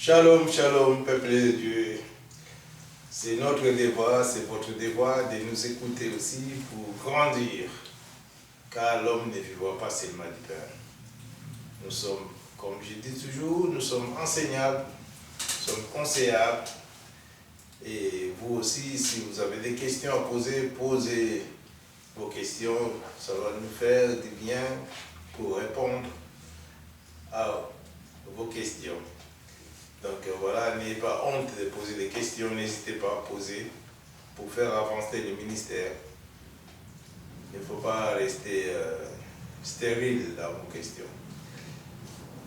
Shalom, shalom, peuple de Dieu. C'est notre devoir, c'est votre devoir de nous écouter aussi pour grandir. Car l'homme ne vivra pas seulement du pain. Nous sommes, comme je dis toujours, nous sommes enseignables, nous sommes conseillables. Et vous aussi, si vous avez des questions à poser, posez vos questions. Ça va nous faire du bien pour répondre à vos questions. Donc voilà, n'ayez pas honte de poser des questions, n'hésitez pas à poser pour faire avancer le ministère. Il ne faut pas rester stérile dans vos questions.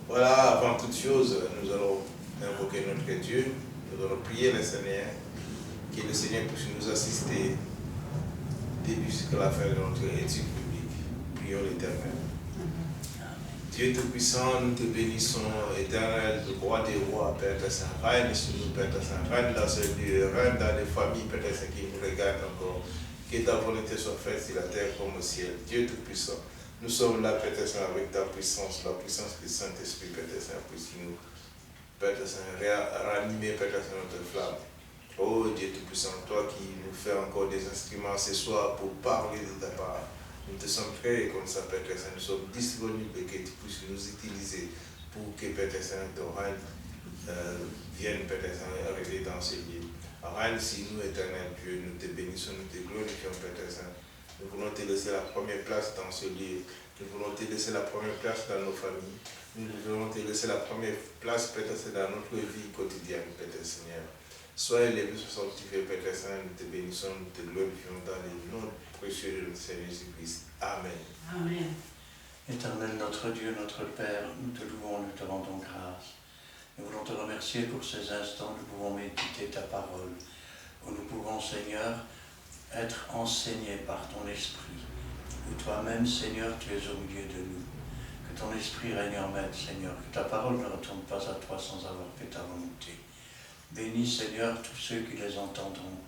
Voilà, avant toute chose, nous allons invoquer notre Dieu, nous allons prier le Seigneur, que le Seigneur puisse nous assister début jusqu'à la fin de notre étude biblique. Prions l'Éternel. Dieu Tout-Puissant, nous te bénissons, Éternel, le roi des rois, Père de Saint, règne sur nous, Père de Saint, règne dans ce lieu, règne dans les familles, Père de Saint, qui nous regardent encore. Que ta volonté soit faite sur la terre comme au ciel. Dieu Tout-Puissant, nous sommes là, Père de Saint, avec ta puissance, la puissance du Saint-Esprit, Père de Saint, puisse nous, Père de Saint, ranimer, Père de Saint, notre flamme. Oh Dieu Tout-Puissant, toi qui nous fais encore des instruments ce soir pour parler de ta part. Nous te sommes prêts comme ça, Père Saint, nous sommes disponibles et que tu puisses nous utiliser pour que, Père Saint, ton règne vienne, Père Saint, arriver dans ce lieu. Règne si nous, éternel Dieu, nous te bénissons, nous te glorifions, Père Saint. Nous voulons te laisser la première place dans ce lieu. Nous voulons te laisser la première place dans nos familles. Nous voulons te laisser la première place, Père Saint, dans notre vie quotidienne, Père Seigneur. Sois élevé, sois sanctifié, Père Saint, nous te bénissons, nous te glorifions dans les noms précieux de notre Seigneur Jésus-Christ. Amen. Amen. Éternel notre Dieu, notre Père, nous te louons, nous te rendons grâce. Nous voulons te remercier pour ces instants où nous pouvons méditer ta parole, où nous pouvons, Seigneur, être enseignés par ton Esprit, où toi-même, Seigneur, tu es au milieu de nous. Que ton Esprit règne en maître, Seigneur, que ta parole ne retourne pas à toi sans avoir fait ta volonté. Bénis, Seigneur, tous ceux qui les entendront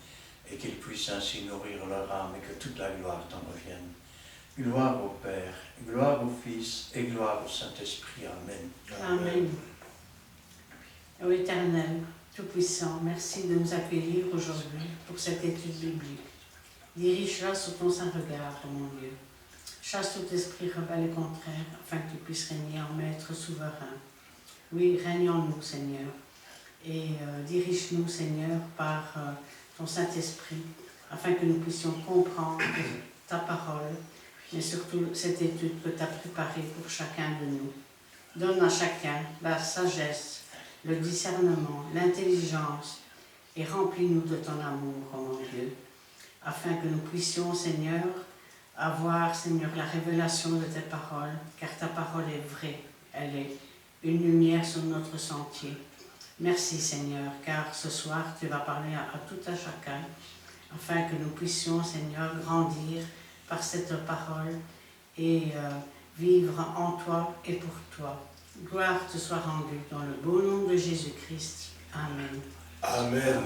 et qu'ils puissent ainsi nourrir leur âme et que toute la gloire t'en revienne. Gloire au Père, gloire au Fils et gloire au Saint-Esprit. Amen. Amen. Ô Éternel, Tout-Puissant, merci de nous accueillir aujourd'hui pour cette étude biblique. Dirige-la sous ton saint regard, mon Dieu. Chasse tout esprit rebelle et contraire, afin que tu puisses régner en maître souverain. Oui, règne en nous, Seigneur. Et dirige-nous, Seigneur, par ton Saint-Esprit, afin que nous puissions comprendre ta parole, mais surtout cette étude que tu as préparée pour chacun de nous. Donne à chacun la sagesse, le discernement, l'intelligence, et remplis-nous de ton amour, oh mon Dieu, afin que nous puissions, Seigneur, avoir, Seigneur, la révélation de tes paroles, car ta parole est vraie, elle est une lumière sur notre sentier. Merci Seigneur, car ce soir tu vas parler à tout à chacun, afin que nous puissions, Seigneur, grandir par cette parole et vivre en toi et pour toi. Gloire te soit rendue dans le beau nom de Jésus-Christ. Amen. Amen.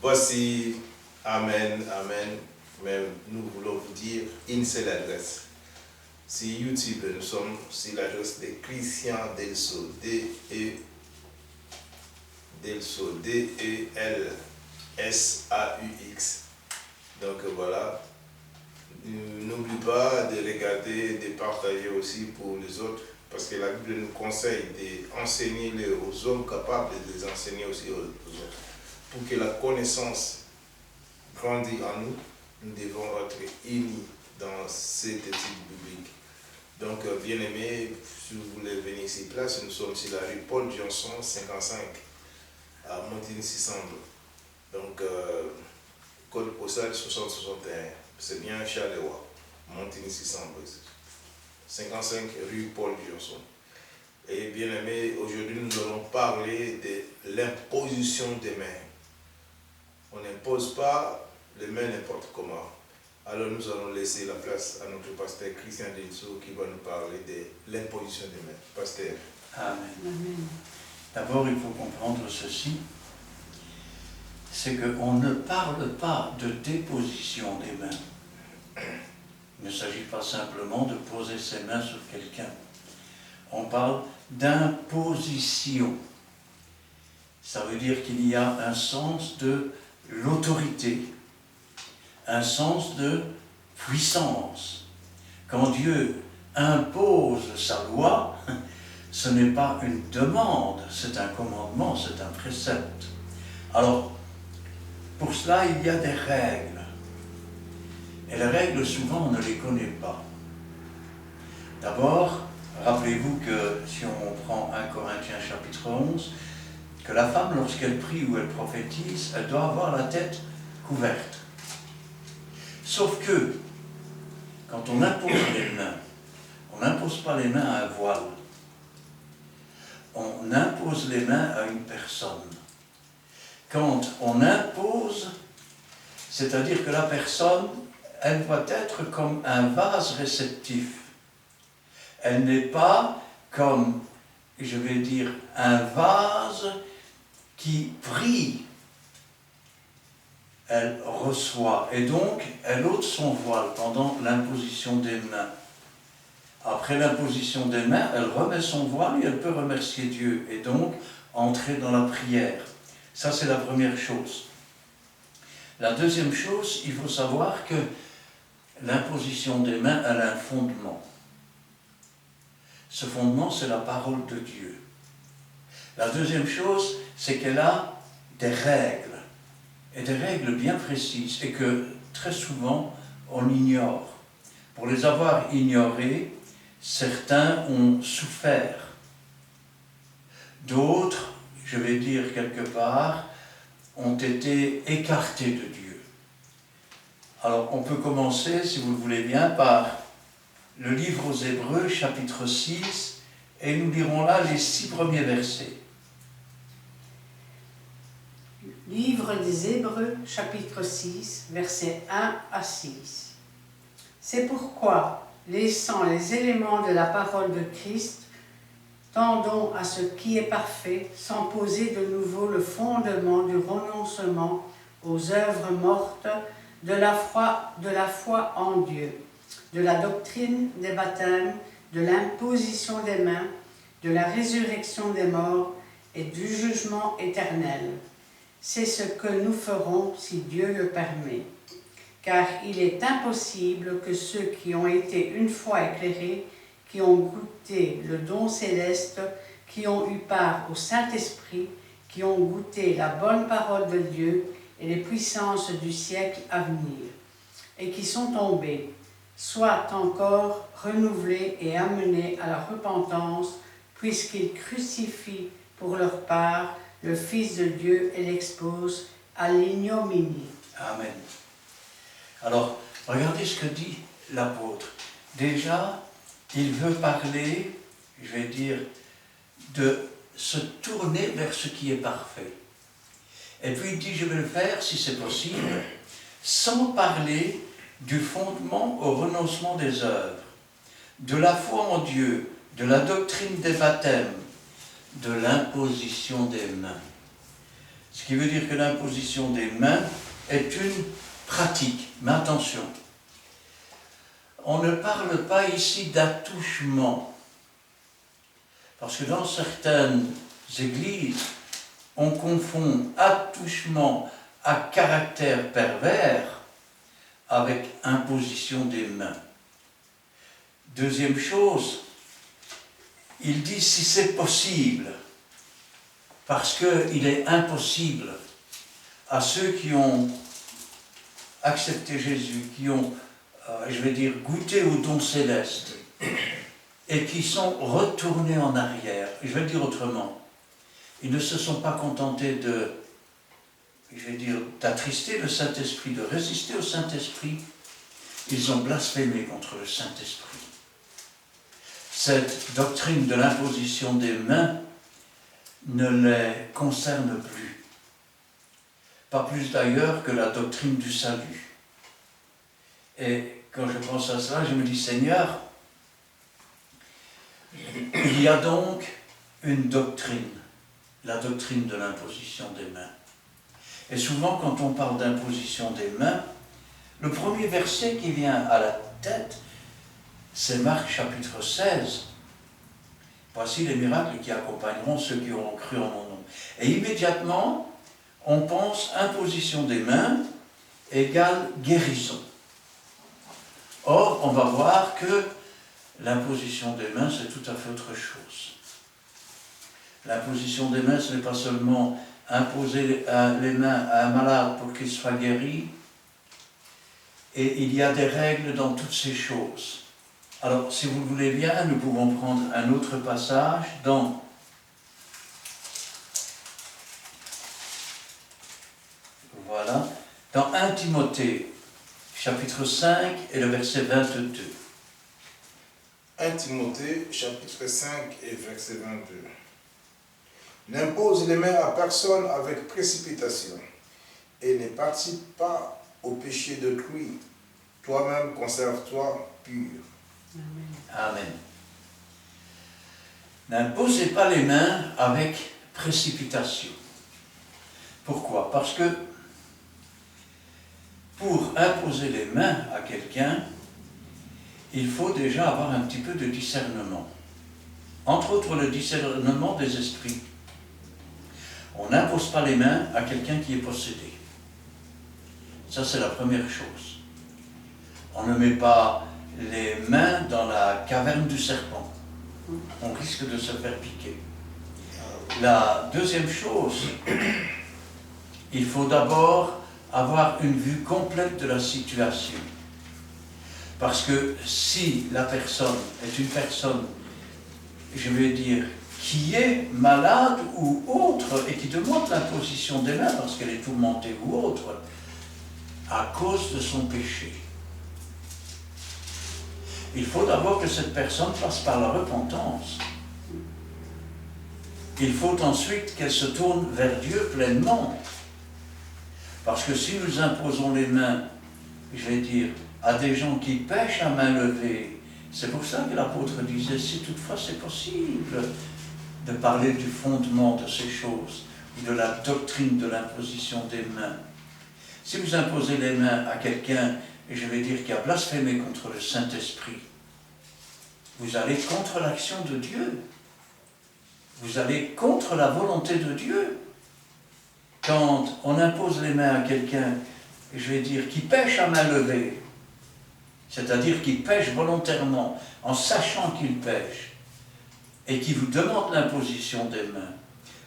Voici, Amen, Amen. Mais nous voulons vous dire une seule adresse. Sur YouTube, nous sommes sur l'adresse de Christian Delso, D-E-L-S-A-U-X. Donc voilà, n'oublie pas de regarder, de partager aussi pour les autres, parce que la Bible nous conseille d'enseigner aux hommes capables de les enseigner aussi aux autres. Pour que la connaissance grandisse en nous, nous devons être unis dans cette étude biblique. Donc, bien-aimés, si vous voulez venir ici place, nous sommes sur la rue Paul Johnson, 55, à Montigny-Sissembre. Donc, code postal 6061. C'est bien Charleroi, Montigny-Sissembre. 55 rue Paul Johnson. Et bien-aimés, aujourd'hui, nous allons parler de l'imposition des mains. On n'impose pas les mains n'importe comment. Alors nous allons laisser la place à notre pasteur Christian Delso qui va nous parler de l'imposition des mains. Pasteur. Amen. Amen. D'abord, il faut comprendre ceci, c'est qu'on ne parle pas de déposition des mains. Il ne s'agit pas simplement de poser ses mains sur quelqu'un. On parle d'imposition. Ça veut dire qu'il y a un sens de l'autorité, un sens de puissance. Quand Dieu impose sa loi, ce n'est pas une demande, c'est un commandement, c'est un précepte. Alors, pour cela, il y a des règles. Et les règles, souvent, on ne les connaît pas. D'abord, rappelez-vous que si on prend 1 Corinthiens chapitre 11, que la femme, lorsqu'elle prie ou elle prophétise, elle doit avoir la tête couverte. Sauf que, quand on impose les mains, on n'impose pas les mains à un voile. On impose les mains à une personne. Quand on impose, c'est-à-dire que la personne, elle doit être comme un vase réceptif. Elle n'est pas comme, je vais dire, un vase qui prie. Elle reçoit et donc elle ôte son voile pendant l'imposition des mains. Après l'imposition des mains, elle remet son voile et elle peut remercier Dieu et donc entrer dans la prière. Ça, c'est la première chose. La deuxième chose, il faut savoir que l'imposition des mains, elle a un fondement. Ce fondement, c'est la parole de Dieu. La deuxième chose, c'est qu'elle a des règles, et des règles bien précises, et que très souvent, on ignore. Pour les avoir ignorées, certains ont souffert. D'autres, je vais dire quelque part, ont été écartés de Dieu. Alors, on peut commencer, si vous le voulez bien, par le livre aux Hébreux, chapitre 6, et nous lirons là les 6 premiers versets. Livre des Hébreux, chapitre 6, versets 1 à 6. C'est pourquoi, laissant les éléments de la parole de Christ, tendons à ce qui est parfait, sans poser de nouveau le fondement du renoncement aux œuvres mortes, de la foi en Dieu, de la doctrine des baptêmes, de l'imposition des mains, de la résurrection des morts et du jugement éternel. C'est ce que nous ferons si Dieu le permet. Car il est impossible que ceux qui ont été une fois éclairés, qui ont goûté le don céleste, qui ont eu part au Saint-Esprit, qui ont goûté la bonne parole de Dieu et les puissances du siècle à venir, et qui sont tombés, soient encore renouvelés et amenés à la repentance, puisqu'ils crucifient pour leur part le Fils de Dieu et l'exposent à l'ignominie. Amen. Alors, regardez ce que dit l'apôtre. Déjà, il veut parler, je vais dire, de se tourner vers ce qui est parfait. Et puis il dit, je vais le faire, si c'est possible, sans parler du fondement au renoncement des œuvres, de la foi en Dieu, de la doctrine des baptêmes, de l'imposition des mains. Ce qui veut dire que l'imposition des mains est une pratique. Mais attention, on ne parle pas ici d'attouchement, parce que dans certaines églises, on confond attouchement à caractère pervers avec imposition des mains. Deuxième chose, il dit si c'est possible, parce qu'il est impossible à ceux qui ont accepté Jésus, qui ont, je vais dire, goûté au don céleste, et qui sont retournés en arrière. Je vais le dire autrement. Ils ne se sont pas contentés de, je vais dire, d'attrister le Saint-Esprit, de résister au Saint-Esprit. Ils ont blasphémé contre le Saint-Esprit. Cette doctrine de l'imposition des mains ne les concerne plus. Pas plus d'ailleurs que la doctrine du salut. Et quand je pense à cela, je me dis, Seigneur, il y a donc une doctrine, la doctrine de l'imposition des mains. Et souvent, quand on parle d'imposition des mains, le premier verset qui vient à la tête, c'est Marc chapitre 16. voici les miracles qui accompagneront ceux qui auront cru en mon nom. Et immédiatement, on pense imposition des mains égale guérison. Or, on va voir que l'imposition des mains, c'est tout à fait autre chose. L'imposition des mains, ce n'est pas seulement imposer les mains à un malade pour qu'il soit guéri, et il y a des règles dans toutes ces choses. Alors, si vous le voulez bien, nous pouvons prendre un autre passage dans dans 1 Timothée, chapitre 5 et le verset 22. 1 Timothée, chapitre 5 et verset 22. N'impose les mains à personne avec précipitation et ne participe pas au péché d'autrui. Toi-même, conserve-toi pur. Amen. N'imposez pas les mains avec précipitation. Pourquoi? Parce que pour imposer les mains à quelqu'un, il faut déjà avoir un petit peu de discernement. Entre autres, le discernement des esprits. On n'impose pas les mains à quelqu'un qui est possédé. Ça, c'est la première chose. On ne met pas les mains dans la caverne du serpent. On risque de se faire piquer. La deuxième chose, il faut d'abord avoir une vue complète de la situation. Parce que si la personne est une personne, je vais dire, qui est malade ou autre et qui demande l'imposition des mains parce qu'elle est tourmentée ou autre, à cause de son péché, il faut d'abord que cette personne passe par la repentance. Il faut ensuite qu'elle se tourne vers Dieu pleinement. Parce que si nous imposons les mains, je vais dire, à des gens qui pêchent à main levée, c'est pour ça que l'apôtre disait, si toutefois c'est possible de parler du fondement de ces choses, ou de la doctrine de l'imposition des mains. Si vous imposez les mains à quelqu'un, je vais dire, qui a blasphémé contre le Saint-Esprit, vous allez contre l'action de Dieu. Vous allez contre la volonté de Dieu. Quand on impose les mains à quelqu'un, je vais dire, qui pêche à main levée, c'est-à-dire qui pêche volontairement, en sachant qu'il pêche, et qui vous demande l'imposition des mains,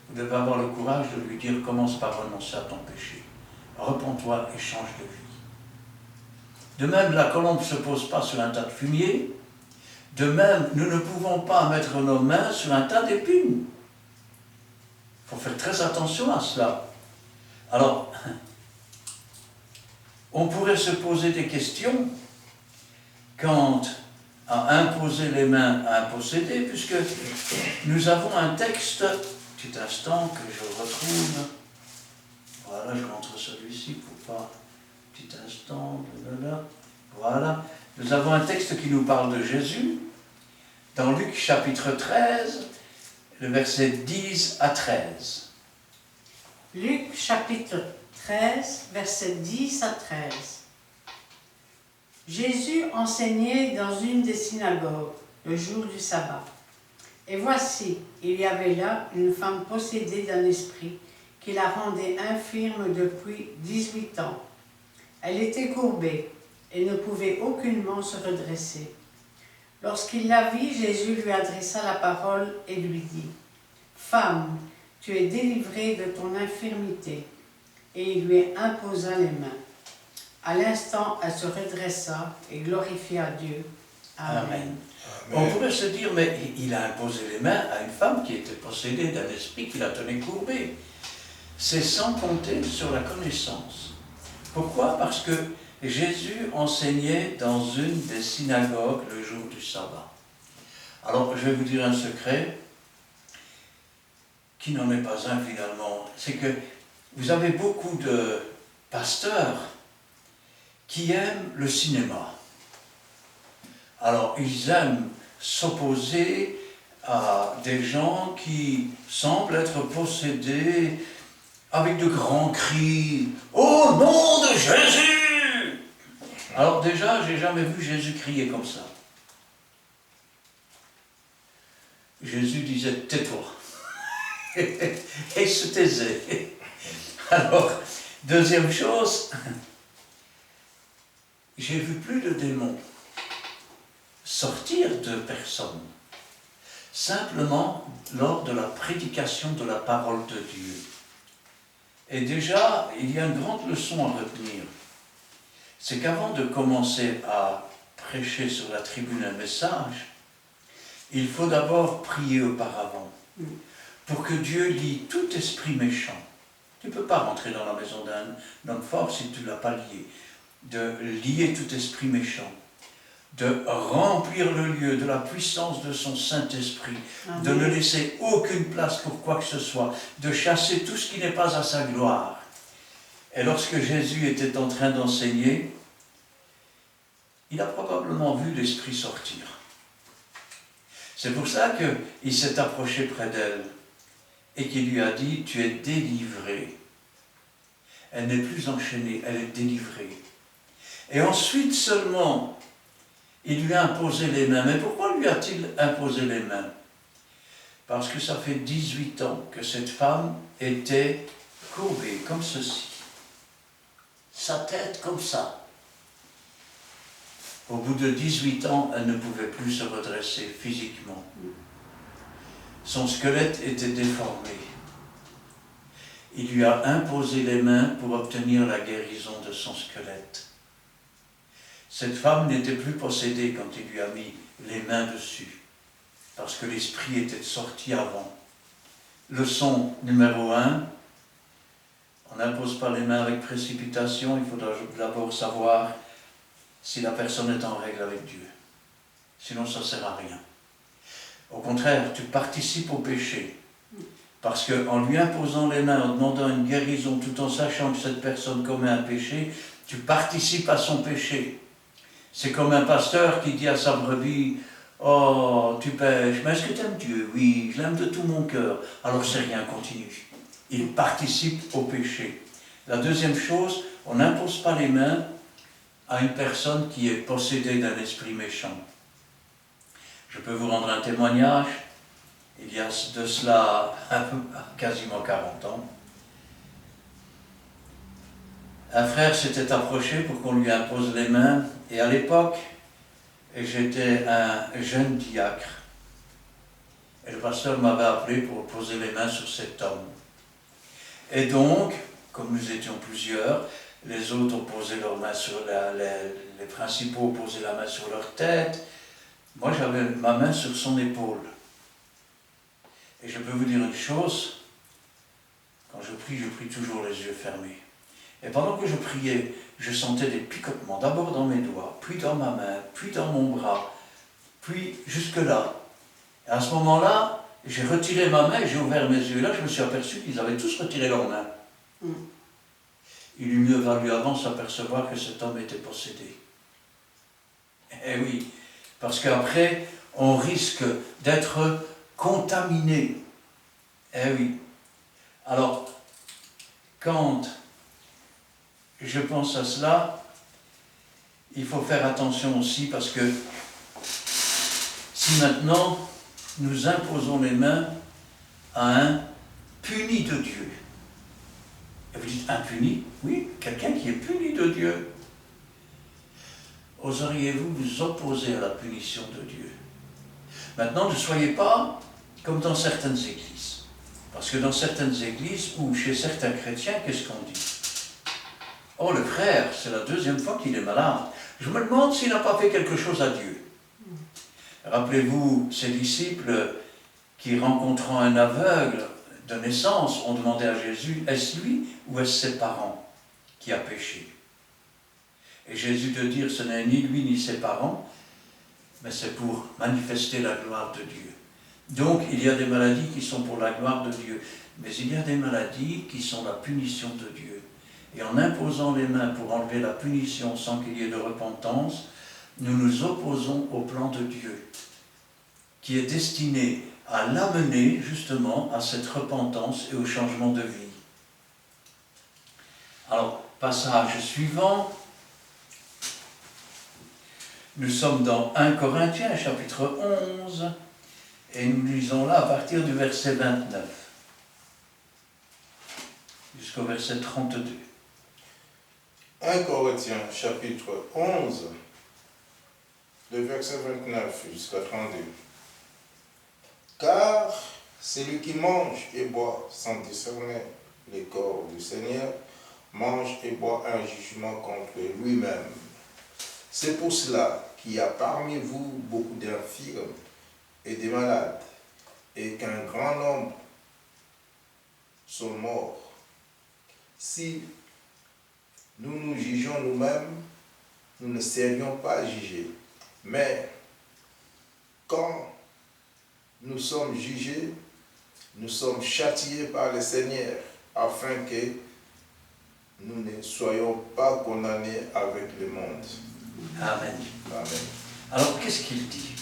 vous devez avoir le courage de lui dire, commence par renoncer à ton péché. Repens-toi et change de vie. De même, la colombe ne se pose pas sur un tas de fumier. De même, nous ne pouvons pas mettre nos mains sur un tas d'épines. Il faut faire très attention à cela. Alors, on pourrait se poser des questions quant à imposer les mains à un possédé, puisque nous avons un texte, petit instant que je retrouve, voilà, je montre celui-ci pour pas, petit instant, voilà, nous avons un texte qui nous parle de Jésus, dans Luc chapitre 13, le verset 10 à 13. Luc chapitre 13, verset 10 à 13. Jésus enseignait dans une des synagogues le jour du sabbat. Et voici, il y avait là une femme possédée d'un esprit qui la rendait infirme depuis 18 ans. Elle était courbée et ne pouvait aucunement se redresser. Lorsqu'il la vit, Jésus lui adressa la parole et lui dit, « Femme, tu es délivrée de ton infirmité. » Et il lui imposa les mains. À l'instant, elle se redressa et glorifia Dieu. Amen. Amen. On pourrait se dire, mais il a imposé les mains à une femme qui était possédée d'un esprit qui la tenait courbée. C'est sans compter sur la connaissance. Pourquoi? Parce que Jésus enseignait dans une des synagogues le jour du sabbat. Alors, je vais vous dire un secret, qui n'en est pas un finalement. C'est que vous avez beaucoup de pasteurs qui aiment le cinéma. Alors, ils aiment s'opposer à des gens qui semblent être possédés avec de grands cris « Au nom de Jésus !» Alors déjà, j'ai jamais vu Jésus crier comme ça. Jésus disait « tais-toi ». Et il se taisait. Alors, deuxième chose, j'ai vu plus de démons sortir de personnes, simplement lors de la prédication de la parole de Dieu. Et déjà, il y a une grande leçon à retenir. C'est qu'avant de commencer à prêcher sur la tribune un message, il faut d'abord prier auparavant, pour que Dieu lie tout esprit méchant. Tu ne peux pas rentrer dans la maison d'un homme fort si tu ne l'as pas lié. De lier tout esprit méchant, de remplir le lieu de la puissance de son Saint-Esprit, de ne laisser aucune place pour quoi que ce soit, de chasser tout ce qui n'est pas à sa gloire. Et lorsque Jésus était en train d'enseigner, il a probablement vu l'Esprit sortir. C'est pour ça qu'il s'est approché près d'elle et qu'il lui a dit « Tu es délivrée ». Elle n'est plus enchaînée, elle est délivrée. Et ensuite seulement, il lui a imposé les mains. Mais pourquoi lui a-t-il imposé les mains? Parce que ça fait 18 ans que cette femme était courbée comme ceci. Sa tête comme ça. Au bout de 18 ans, elle ne pouvait plus se redresser physiquement. Son squelette était déformé. Il lui a imposé les mains pour obtenir la guérison de son squelette. Cette femme n'était plus possédée quand il lui a mis les mains dessus, parce que l'esprit était sorti avant. Leçon numéro 1, on n'impose pas les mains avec précipitation, il faut d'abord savoir si la personne est en règle avec Dieu. Sinon ça ne sert à rien. Au contraire, tu participes au péché. Parce qu'en lui imposant les mains, en demandant une guérison, tout en sachant que cette personne commet un péché, tu participes à son péché. C'est comme un pasteur qui dit à sa brebis, « Oh, tu pêches, mais est-ce que tu aimes Dieu? Oui, je l'aime de tout mon cœur. » Alors c'est rien, continue. Il participe au péché. La deuxième chose, on n'impose pas les mains à une personne qui est possédée d'un esprit méchant. Je peux vous rendre un témoignage. Il y a de cela quasiment 40 ans. Un frère s'était approché pour qu'on lui impose les mains, et à l'époque, j'étais un jeune diacre. Et le pasteur m'avait appelé pour poser les mains sur cet homme. Et donc, comme nous étions plusieurs, les autres ont posé leurs mains sur les principaux ont posé la main sur leur tête. Moi, j'avais ma main sur son épaule. Et je peux vous dire une chose, quand je prie toujours les yeux fermés. Et pendant que je priais, je sentais des picotements, d'abord dans mes doigts, puis dans ma main, puis dans mon bras, puis jusque-là. Et à ce moment-là, j'ai retiré ma main et j'ai ouvert mes yeux. Et là, je me suis aperçu qu'ils avaient tous retiré leurs mains. Il eût mieux valu avant s'apercevoir que cet homme était possédé. Eh oui, parce qu'après, on risque d'être contaminé. Eh oui. Alors, quand je pense à cela, il faut faire attention aussi parce que si maintenant nous imposons les mains à un puni de Dieu, et vous dites impuni? Oui, quelqu'un qui est puni de Dieu. Oseriez-vous vous opposer à la punition de Dieu? Maintenant, ne soyez pas comme dans certaines églises. Parce que dans certaines églises ou chez certains chrétiens, qu'est-ce qu'on dit? Oh, le frère, c'est la deuxième fois qu'il est malade. Je me demande s'il n'a pas fait quelque chose à Dieu. Rappelez-vous ces disciples qui, rencontrant un aveugle de naissance, ont demandé à Jésus, est-ce lui ou est-ce ses parents qui a péché? Et Jésus de dire, ce n'est ni lui ni ses parents, mais c'est pour manifester la gloire de Dieu. Donc, il y a des maladies qui sont pour la gloire de Dieu, mais il y a des maladies qui sont la punition de Dieu. Et en imposant les mains pour enlever la punition sans qu'il y ait de repentance, nous nous opposons au plan de Dieu, qui est destiné à l'amener justement à cette repentance et au changement de vie. Alors, passage suivant. Nous sommes dans 1 Corinthiens, chapitre 11, Et nous lisons là à partir du verset 29 jusqu'au verset 32. 1 Corinthiens chapitre 11, de verset 29 jusqu'à 32. Car celui qui mange et boit sans discerner le corps du Seigneur mange et boit un jugement contre lui-même. C'est pour cela qu'il y a parmi vous beaucoup d'infirmes et des malades, et qu'un grand nombre sont morts. Si nous nous jugeons nous-mêmes, nous ne serions pas jugés. Mais quand nous sommes jugés, nous sommes châtiés par le Seigneur, afin que nous ne soyons pas condamnés avec le monde. Amen. Amen. Alors, qu'est-ce qu'il dit?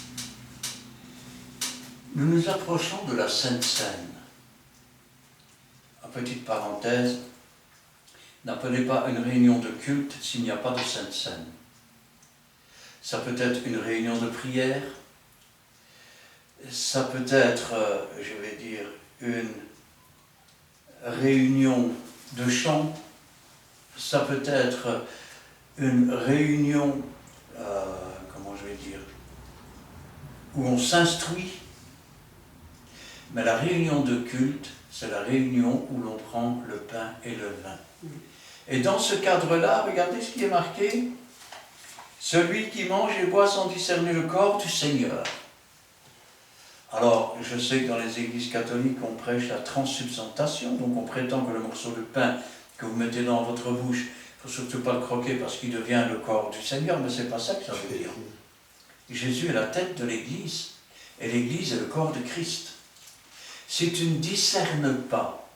Nous nous approchons de la Sainte Seine. En petite parenthèse, n'appelez pas une réunion de culte s'il n'y a pas de Sainte Seine. Ça peut être une réunion de prière, ça peut être, je vais dire, une réunion de chant, ça peut être une réunion, comment je vais dire, où on s'instruit. Mais la réunion de culte, c'est la réunion où l'on prend le pain et le vin. Et dans ce cadre-là, regardez ce qui est marqué. Celui qui mange et boit sans discerner le corps du Seigneur. Alors, je sais que dans les églises catholiques, on prêche la transsubstantiation, donc on prétend que le morceau de pain que vous mettez dans votre bouche, il ne faut surtout pas le croquer parce qu'il devient le corps du Seigneur, mais ce n'est pas ça que ça veut dire. Jésus est la tête de l'Église, et l'Église est le corps de Christ. Si tu ne discernes pas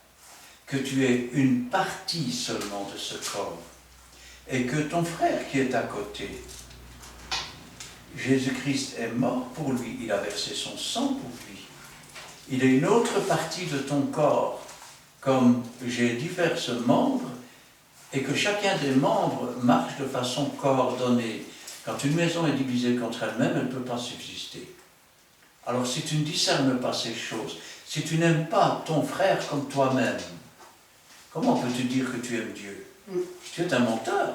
que tu es une partie seulement de ce corps, et que ton frère qui est à côté, Jésus-Christ est mort pour lui, il a versé son sang pour lui. Il est une autre partie de ton corps, comme j'ai divers membres, et que chacun des membres marche de façon coordonnée. Quand une maison est divisée contre elle-même, elle ne peut pas subsister. Alors si tu ne discernes pas ces choses, si tu n'aimes pas ton frère comme toi-même, comment peux-tu dire que tu aimes Dieu? Tu es un menteur.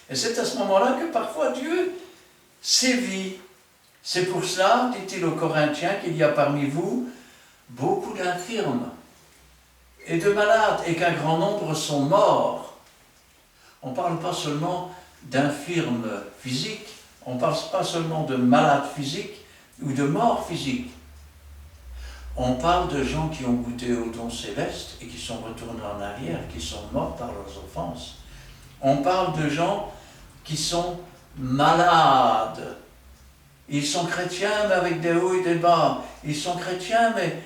Et c'est à ce moment-là que parfois Dieu sévit. C'est pour cela, dit-il aux Corinthiens, qu'il y a parmi vous beaucoup d'infirmes et de malades, et qu'un grand nombre sont morts. On ne parle pas seulement d'infirmes physiques, on ne parle pas seulement de malades physiques ou de morts physiques. On parle de gens qui ont goûté au don céleste et qui sont retournés en arrière, qui sont morts par leurs offenses. On parle de gens qui sont malades. Ils sont chrétiens, mais avec des hauts et des bas. Ils sont chrétiens, mais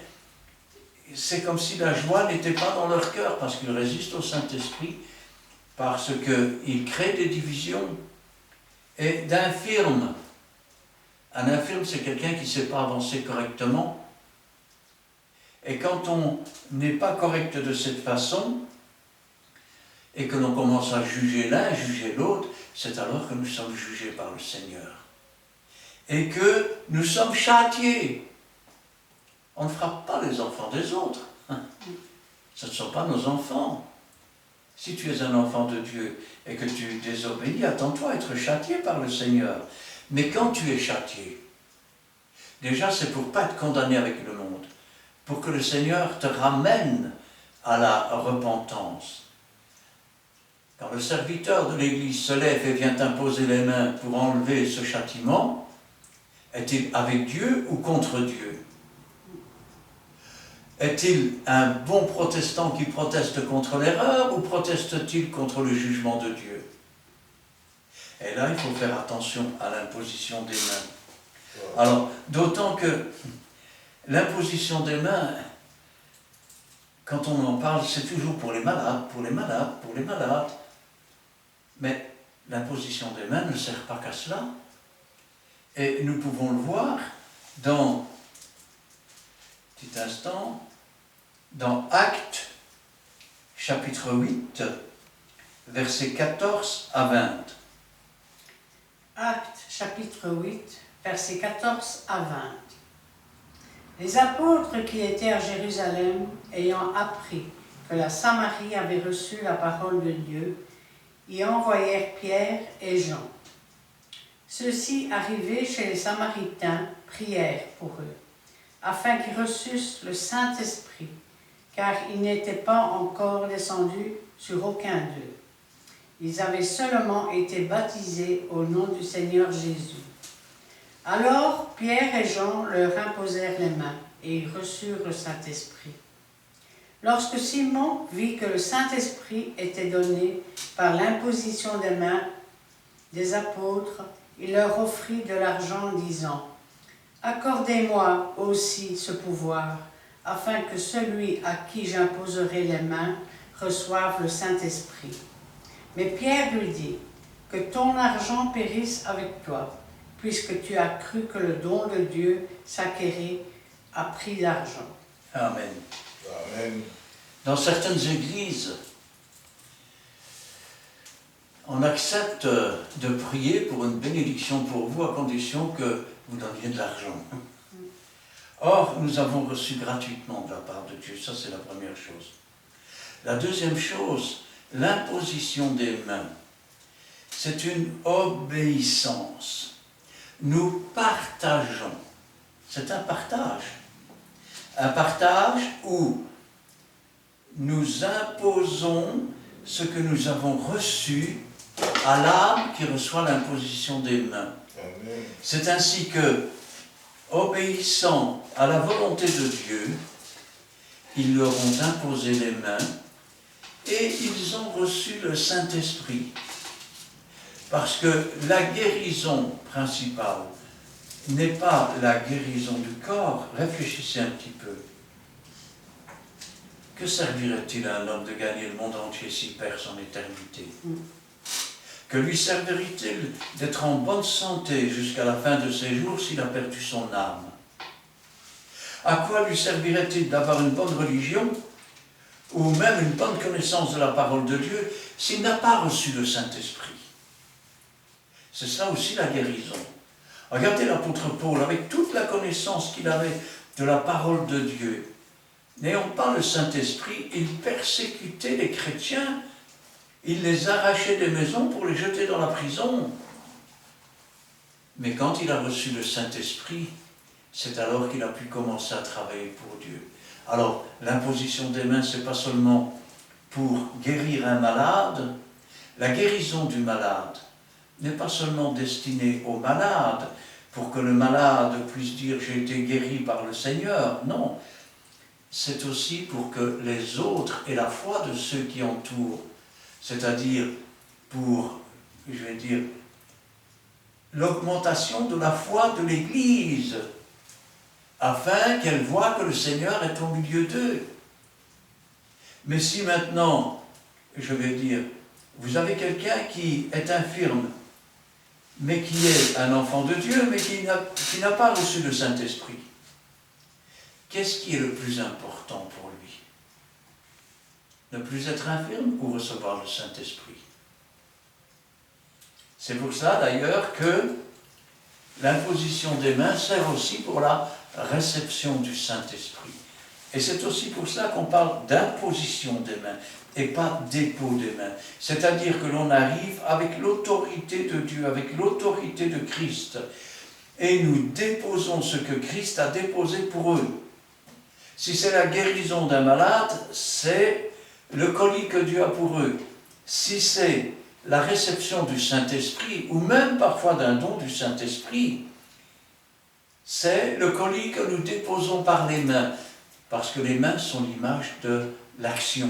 c'est comme si la joie n'était pas dans leur cœur, parce qu'ils résistent au Saint-Esprit, parce qu'ils créent des divisions. Et d'infirmes. Un infirme, c'est quelqu'un qui ne sait pas avancer correctement. Et quand on n'est pas correct de cette façon, et que l'on commence à juger l'un, juger l'autre, c'est alors que nous sommes jugés par le Seigneur. Et que nous sommes châtiés. On ne frappe pas les enfants des autres. Ce ne sont pas nos enfants. Si tu es un enfant de Dieu et que tu désobéis, attends-toi à être châtié par le Seigneur. Mais quand tu es châtié, déjà c'est pour ne pas être condamné avec le monde, pour que le Seigneur te ramène à la repentance. Quand le serviteur de l'Église se lève et vient imposer les mains pour enlever ce châtiment, est-il avec Dieu ou contre Dieu? Est-il un bon protestant qui proteste contre l'erreur ou proteste-t-il contre le jugement de Dieu? Et là, il faut faire attention à l'imposition des mains. Alors, d'autant que l'imposition des mains, quand on en parle, c'est toujours pour les malades, pour les malades, pour les malades. Mais l'imposition des mains ne sert pas qu'à cela. Et nous pouvons le voir dans, petit instant, dans Actes, chapitre 8, versets 14 à 20. Actes, chapitre 8, versets 14 à 20. Les apôtres qui étaient à Jérusalem, ayant appris que la Samarie avait reçu la parole de Dieu, y envoyèrent Pierre et Jean. Ceux-ci, arrivés chez les Samaritains, prièrent pour eux, afin qu'ils reçussent le Saint-Esprit, car il n'était pas encore descendu sur aucun d'eux. Ils avaient seulement été baptisés au nom du Seigneur Jésus. Alors Pierre et Jean leur imposèrent les mains, et ils reçurent le Saint-Esprit. Lorsque Simon vit que le Saint-Esprit était donné par l'imposition des mains des apôtres, il leur offrit de l'argent, disant « Accordez-moi aussi ce pouvoir, afin que celui à qui j'imposerai les mains reçoive le Saint-Esprit. » Mais Pierre lui dit « Que ton argent périsse avec toi, puisque tu as cru que le don de Dieu s'acquérait à prix d'argent. » Amen. Amen. Dans certaines églises, on accepte de prier pour une bénédiction pour vous à condition que vous donniez de l'argent. Or, nous avons reçu gratuitement de la part de Dieu. Ça, c'est la première chose. La deuxième chose, l'imposition des mains. C'est une obéissance. Nous partageons. C'est un partage. Un partage où nous imposons ce que nous avons reçu à l'âme qui reçoit l'imposition des mains. Amen. C'est ainsi que, obéissant à la volonté de Dieu, ils leur ont imposé les mains et ils ont reçu le Saint-Esprit. Parce que la guérison principale n'est pas la guérison du corps. Réfléchissez un petit peu. Que servirait-il à un homme de gagner le monde entier s'il perd son éternité? Que lui servirait-il d'être en bonne santé jusqu'à la fin de ses jours s'il a perdu son âme? À quoi lui servirait-il d'avoir une bonne religion ou même une bonne connaissance de la parole de Dieu s'il n'a pas reçu le Saint-Esprit? C'est ça aussi la guérison. Regardez l'apôtre Paul, avec toute la connaissance qu'il avait de la parole de Dieu, n'ayant pas le Saint-Esprit, il persécutait les chrétiens, il les arrachait des maisons pour les jeter dans la prison. Mais quand il a reçu le Saint-Esprit, c'est alors qu'il a pu commencer à travailler pour Dieu. Alors, l'imposition des mains, ce n'est pas seulement pour guérir un malade. La guérison du malade n'est pas seulement destinée au malade, pour que le malade puisse dire « j'ai été guéri par le Seigneur ». Non, c'est aussi pour que les autres aient la foi de ceux qui entourent. C'est-à-dire pour, je vais dire, l'augmentation de la foi de l'Église, afin qu'elle voie que le Seigneur est au milieu d'eux. Mais si maintenant, je vais dire, vous avez quelqu'un qui est infirme, mais qui est un enfant de Dieu, mais qui n'a pas reçu le Saint-Esprit, qu'est-ce qui est le plus important pour lui? Ne plus être infirme ou recevoir le Saint-Esprit? C'est pour ça d'ailleurs que l'imposition des mains sert aussi pour la réception du Saint-Esprit. Et c'est aussi pour ça qu'on parle d'imposition des mains et pas dépôt des mains. C'est-à-dire que l'on arrive avec l'autorité de Dieu, avec l'autorité de Christ, et nous déposons ce que Christ a déposé pour eux. Si c'est la guérison d'un malade, c'est le colis que Dieu a pour eux. Si c'est la réception du Saint-Esprit, ou même parfois d'un don du Saint-Esprit, c'est le colis que nous déposons par les mains, parce que les mains sont l'image de l'action,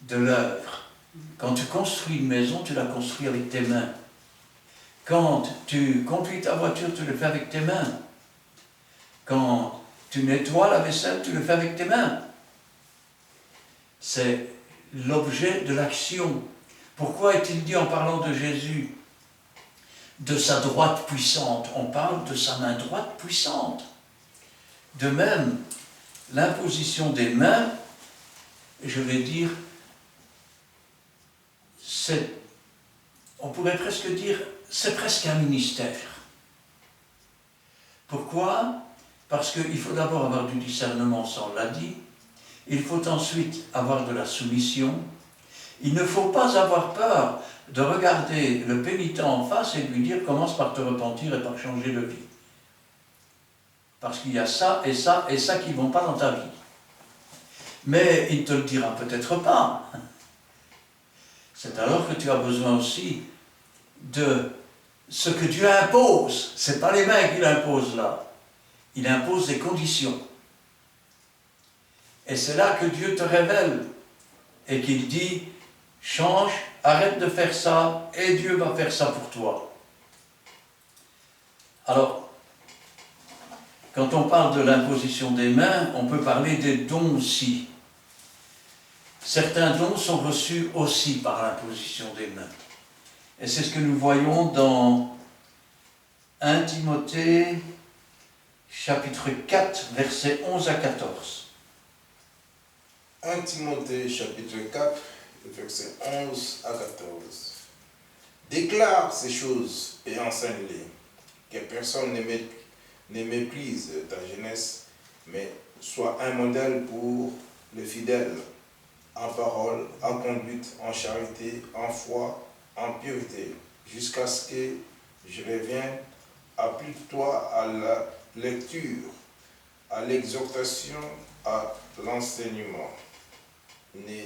de l'œuvre. Quand tu construis une maison, tu la construis avec tes mains. Quand tu conduis ta voiture, tu le fais avec tes mains. Quand tu nettoies la vaisselle, tu le fais avec tes mains. C'est l'objet de l'action. Pourquoi est-il dit en parlant de Jésus, de sa droite puissante? On parle de sa main droite puissante. De même, l'imposition des mains, je vais dire, on pourrait presque dire, c'est presque un ministère. Pourquoi? Parce qu'il faut d'abord avoir du discernement, ça on l'a dit. Il faut ensuite avoir de la soumission. Il ne faut pas avoir peur de regarder le pénitent en face et de lui dire « commence par te repentir et par changer de vie ». Parce qu'il y a ça et ça et ça qui ne vont pas dans ta vie. Mais il ne te le dira peut-être pas. C'est alors que tu as besoin aussi de ce que Dieu impose. Ce n'est pas les mains qu'il impose là. Il impose des conditions. Et c'est là que Dieu te révèle et qu'il dit « change, arrête de faire ça et Dieu va faire ça pour toi ». Alors, quand on parle de l'imposition des mains, on peut parler des dons aussi. Certains dons sont reçus aussi par l'imposition des mains. Et c'est ce que nous voyons dans 1 Timothée, chapitre 4, versets 11 à 14. 1 Timothée, chapitre 4, versets 11 à 14. Déclare ces choses et enseigne-les, que personne ne méprise ta jeunesse, mais sois un modèle pour les fidèles, en parole, en conduite, en charité, en foi, en pureté, jusqu'à ce que je revienne. Applique-toi à la lecture, à l'exhortation, à l'enseignement. Ne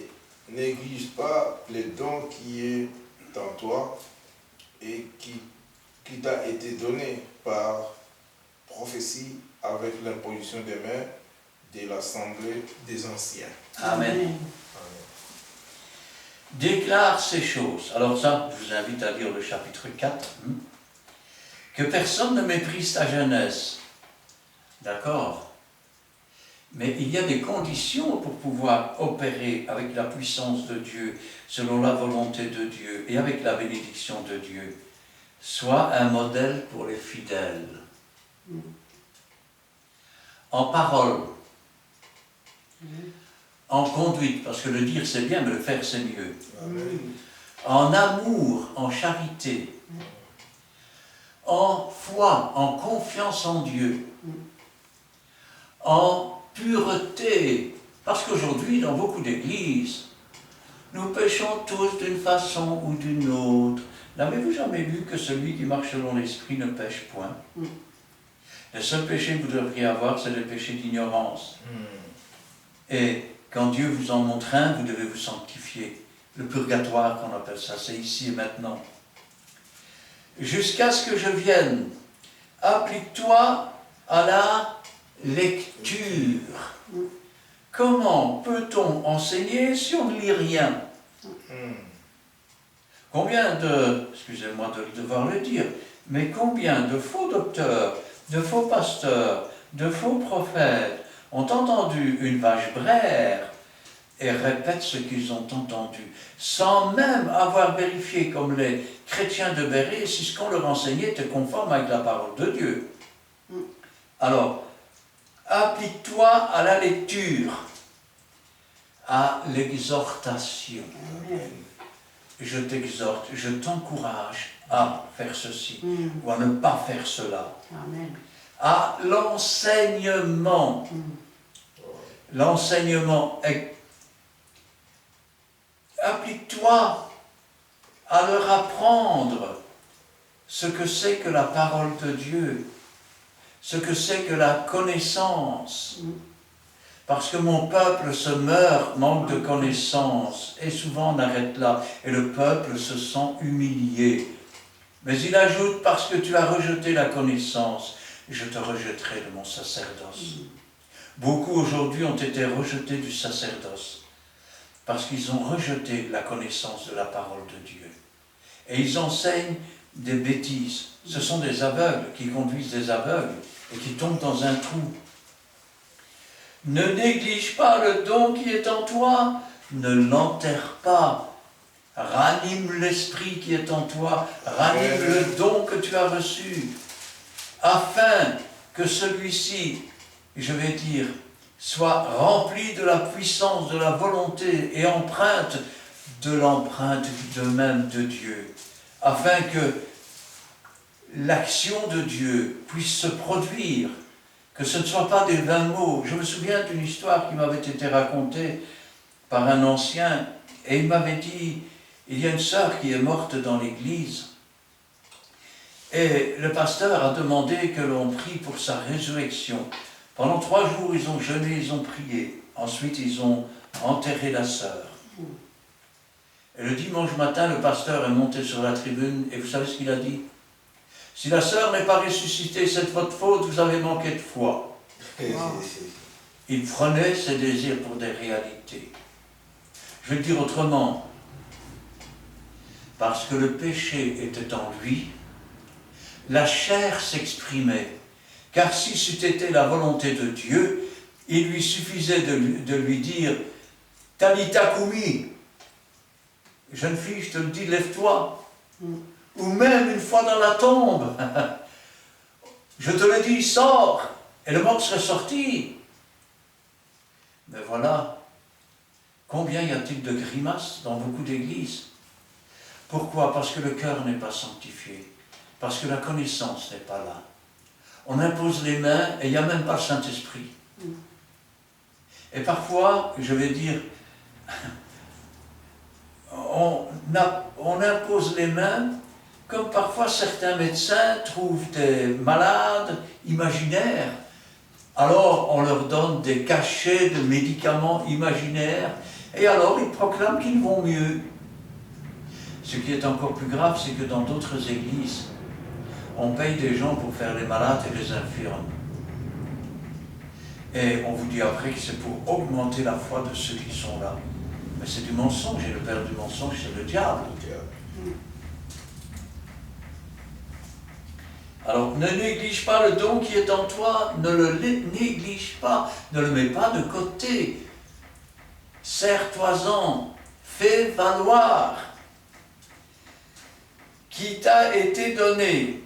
néglige pas les dons qui est en toi et qui t'a été donné par prophétie avec l'imposition des mains de l'assemblée des anciens. Amen. Déclare ces choses. Alors ça, je vous invite à lire le chapitre 4. Que personne ne méprise ta jeunesse. D'accord? Mais il y a des conditions pour pouvoir opérer avec la puissance de Dieu, selon la volonté de Dieu et avec la bénédiction de Dieu. Sois un modèle pour les fidèles. En parole. En conduite, parce que le dire c'est bien, mais le faire c'est mieux. Amen. En amour, en charité. En foi, en confiance en Dieu. En pureté. Parce qu'aujourd'hui, dans beaucoup d'églises, nous péchons tous d'une façon ou d'une autre. N'avez-vous jamais lu que celui qui marche selon l'esprit ne pêche point? Le seul péché que vous devriez avoir, c'est le péché d'ignorance. Et quand Dieu vous en montre un, vous devez vous sanctifier. Le purgatoire qu'on appelle ça, c'est ici et maintenant. Jusqu'à ce que je vienne, applique-toi à la lecture. Comment peut-on enseigner si on ne lit rien? Combien de, excusez-moi de devoir le dire, mais combien de faux docteurs, de faux pasteurs, de faux prophètes ont entendu une vache braire et répètent ce qu'ils ont entendu, sans même avoir vérifié, comme les chrétiens de Béret, si ce qu'on leur enseignait était conforme avec la parole de Dieu. Alors, applique-toi à la lecture, à l'exhortation. Je t'exhorte, je t'encourage à faire ceci, ou à ne pas faire cela. Amen. À l'enseignement. L'enseignement est... Applique-toi à leur apprendre ce que c'est que la parole de Dieu, ce que c'est que la connaissance. Parce que mon peuple se meurt, manque de connaissance, et souvent on arrête là, et le peuple se sent humilié. Mais il ajoute, parce que tu as rejeté la connaissance, je te rejetterai de mon sacerdoce. Beaucoup aujourd'hui ont été rejetés du sacerdoce, parce qu'ils ont rejeté la connaissance de la parole de Dieu. Et ils enseignent des bêtises. Ce sont des aveugles qui conduisent des aveugles et qui tombent dans un trou. Ne néglige pas le don qui est en toi, ne l'enterre pas. Ranime l'esprit qui est en toi, ranime le don que tu as reçu, afin que celui-ci, je vais dire, soit rempli de la puissance, de la volonté et empreinte de l'empreinte de même de Dieu, afin que l'action de Dieu puisse se produire, que ce ne soit pas des vains mots. Je me souviens d'une histoire qui m'avait été racontée par un ancien, et il m'avait dit, il y a une sœur qui est morte dans l'église, et le pasteur a demandé que l'on prie pour sa résurrection. Pendant 3 jours, ils ont jeûné, ils ont prié. Ensuite, ils ont enterré la sœur. Et le dimanche matin, le pasteur est monté sur la tribune, et vous savez ce qu'il a dit? Si la sœur n'est pas ressuscitée, c'est votre faute, vous avez manqué de foi. Il prenait ses désirs pour des réalités. Je vais le dire autrement. Parce que le péché était en lui, la chair s'exprimait. Car si c'eût été la volonté de Dieu, il lui suffisait de lui dire « Talita Koumi », jeune fille, je te le dis, lève-toi. Ou même une fois dans la tombe, je te le dis, sors, et le mort serait sorti. Mais voilà, combien y a-t-il de grimaces dans beaucoup d'églises? Pourquoi? Parce que le cœur n'est pas sanctifié, parce que la connaissance n'est pas là. On impose les mains et il n'y a même pas le Saint-Esprit. Et parfois, je vais dire, on impose les mains comme parfois certains médecins trouvent des malades imaginaires. Alors on leur donne des cachets de médicaments imaginaires et alors ils proclament qu'ils vont mieux. Ce qui est encore plus grave, c'est que dans d'autres églises, on paye des gens pour faire les malades et les infirmes. Et on vous dit après que c'est pour augmenter la foi de ceux qui sont là. Mais c'est du mensonge, et le père du mensonge, c'est le diable. Alors, ne néglige pas le don qui est en toi, ne le néglige pas, ne le mets pas de côté. Sers-toi-en, fais valoir, qui t'a été donné,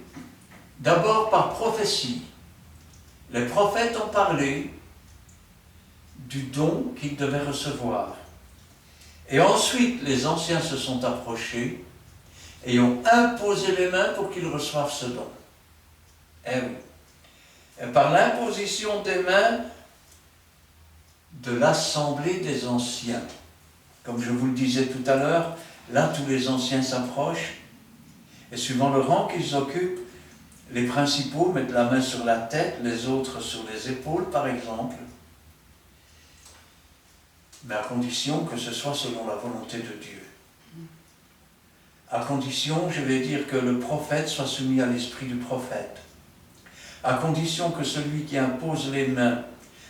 d'abord par prophétie. Les prophètes ont parlé du don qu'ils devaient recevoir. Et ensuite, les anciens se sont approchés et ont imposé les mains pour qu'ils reçoivent ce don. Eh oui. Et par l'imposition des mains de l'assemblée des anciens, comme je vous le disais tout à l'heure, là tous les anciens s'approchent et suivant le rang qu'ils occupent, les principaux mettent la main sur la tête, les autres sur les épaules par exemple, mais à condition que ce soit selon la volonté de Dieu. À condition, je vais dire, que le prophète soit soumis à l'esprit du prophète. À condition que celui qui impose les mains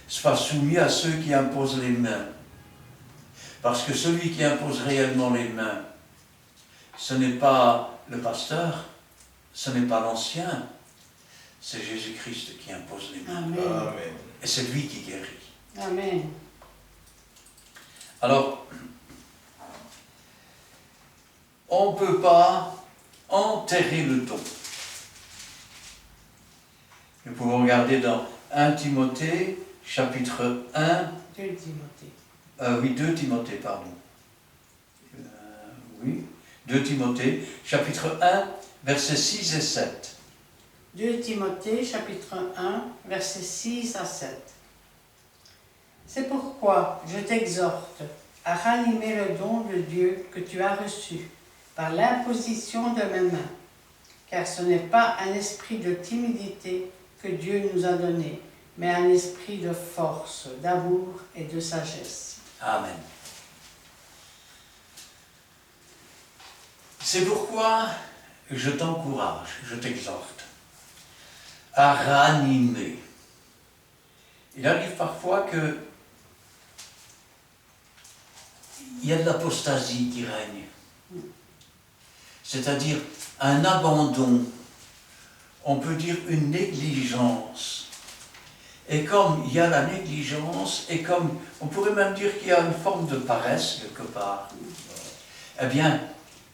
soit soumis à ceux qui imposent les mains. Parce que celui qui impose réellement les mains, ce n'est pas le pasteur, ce n'est pas l'ancien, c'est Jésus-Christ qui impose les mains. Amen. Amen. Et c'est lui qui guérit. Amen. Alors, on ne peut pas enterrer le don. Nous pouvons regarder dans 1 Timothée, chapitre 1. 2 Timothée. 2 Timothée, pardon. 2 Timothée, chapitre 1, versets 6 et 7. 2 Timothée, chapitre 1, versets 6 à 7. C'est pourquoi je t'exhorte à ranimer le don de Dieu que tu as reçu par l'imposition de mes mains, car ce n'est pas un esprit de timidité que Dieu nous a donné, mais un esprit de force, d'amour et de sagesse. Amen. C'est pourquoi je t'encourage, je t'exhorte à ranimer. Il arrive parfois que il y a de l'apostasie qui règne. C'est-à-dire un abandon, on peut dire une négligence. Et comme il y a la négligence, et comme on pourrait même dire qu'il y a une forme de paresse quelque part, eh bien,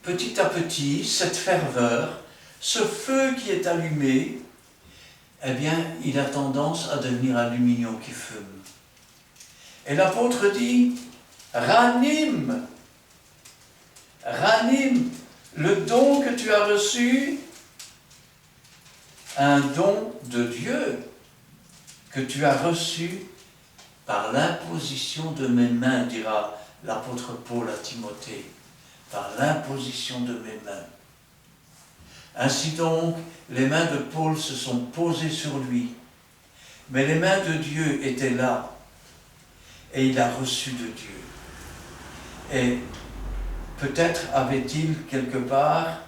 petit à petit, cette ferveur, ce feu qui est allumé, eh bien, il a tendance à devenir aluminium qui fume. Et l'apôtre dit, ranime le don que tu as reçu, un don de Dieu, que tu as reçu par l'imposition de mes mains, dira l'apôtre Paul à Timothée, par l'imposition de mes mains. Ainsi donc, les mains de Paul se sont posées sur lui, mais les mains de Dieu étaient là, et il a reçu de Dieu. Et peut-être avait-il quelque part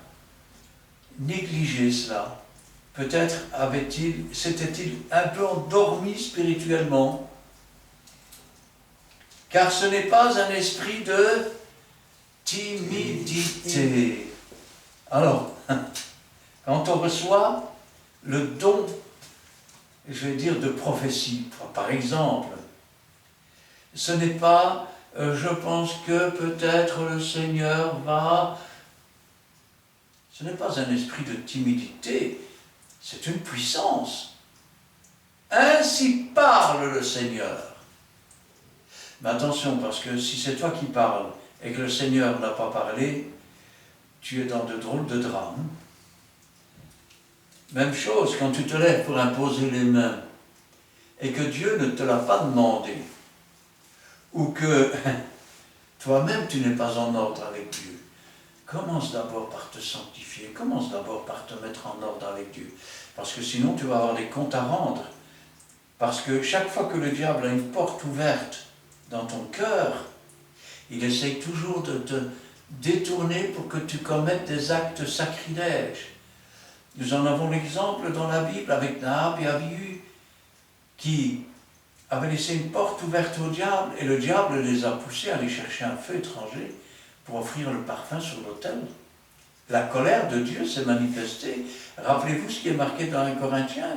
négligé cela, peut-être s'était-il un peu endormi spirituellement, car ce n'est pas un esprit de timidité. Alors, quand on reçoit le don, je vais dire, de prophétie, par exemple, ce n'est pas, je pense que peut-être le Seigneur va... Ce n'est pas un esprit de timidité, c'est une puissance. Ainsi parle le Seigneur. Mais attention, parce que si c'est toi qui parles et que le Seigneur n'a pas parlé, tu es dans de drôles de drames. Même chose, quand tu te lèves pour imposer les mains et que Dieu ne te l'a pas demandé, ou que toi-même tu n'es pas en ordre avec Dieu, commence d'abord par te sanctifier, commence d'abord par te mettre en ordre avec Dieu. Parce que sinon tu vas avoir des comptes à rendre. Parce que chaque fois que le diable a une porte ouverte dans ton cœur, il essaye toujours de te détourner pour que tu commettes des actes sacrilèges. Nous en avons l'exemple dans la Bible avec Nahab et Abihu, qui avaient laissé une porte ouverte au diable, et le diable les a poussés à aller chercher un feu étranger pour offrir le parfum sur l'autel. La colère de Dieu s'est manifestée. Rappelez-vous ce qui est marqué dans 1 Corinthiens.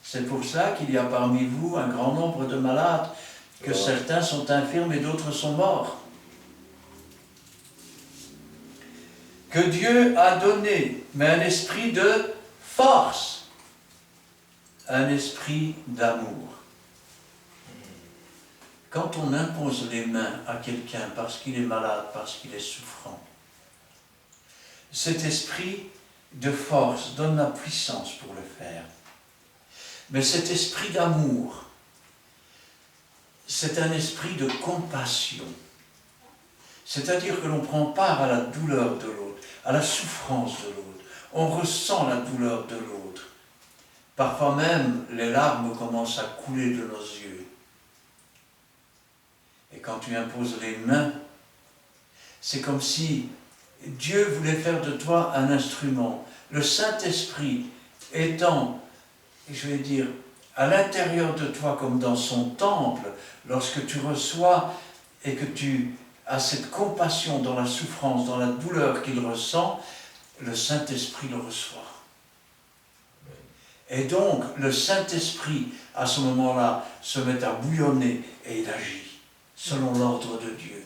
C'est pour ça qu'il y a parmi vous un grand nombre de malades, que certains sont infirmes et d'autres sont morts. Que Dieu a donné, mais un esprit de force, un esprit d'amour. Quand on impose les mains à quelqu'un parce qu'il est malade, parce qu'il est souffrant, cet esprit de force donne la puissance pour le faire. Mais cet esprit d'amour, c'est un esprit de compassion. C'est-à-dire que l'on prend part à la douleur de l'autre, à la souffrance de l'autre. On ressent la douleur de l'autre. Parfois même, les larmes commencent à couler de nos yeux. Et quand tu imposes les mains, c'est comme si Dieu voulait faire de toi un instrument. Le Saint-Esprit étant, je vais dire, à l'intérieur de toi comme dans son temple, lorsque tu reçois et que tu as cette compassion dans la souffrance, dans la douleur qu'il ressent, le Saint-Esprit le reçoit. Et donc, le Saint-Esprit, à ce moment-là, se met à bouillonner et il agit, selon l'ordre de Dieu.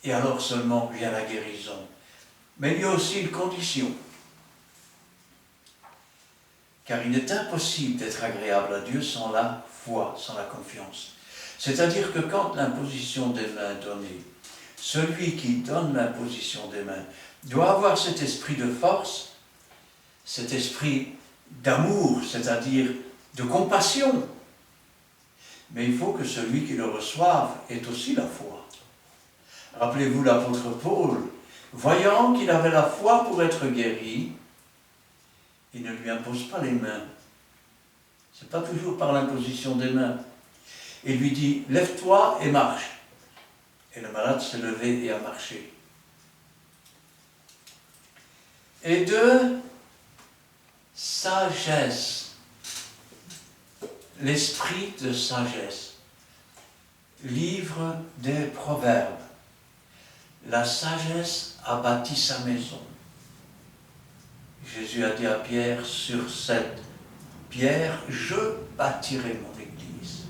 Et alors seulement vient la guérison. Mais il y a aussi une condition. Car il est impossible d'être agréable à Dieu sans la foi, sans la confiance. C'est-à-dire que quand l'imposition des mains est donnée, celui qui donne l'imposition des mains doit avoir cet esprit de force, cet esprit d'amour, c'est-à-dire de compassion. Mais il faut que celui qui le reçoive ait aussi la foi. Rappelez-vous l'apôtre Paul, voyant qu'il avait la foi pour être guéri, il ne lui impose pas les mains. Ce n'est pas toujours par l'imposition des mains. Il lui dit, lève-toi et marche. Et le malade s'est levé et a marché. Et de sagesse, l'esprit de sagesse, livre des Proverbes. La sagesse a bâti sa maison. Jésus a dit à Pierre, sur cette pierre, je bâtirai mon église.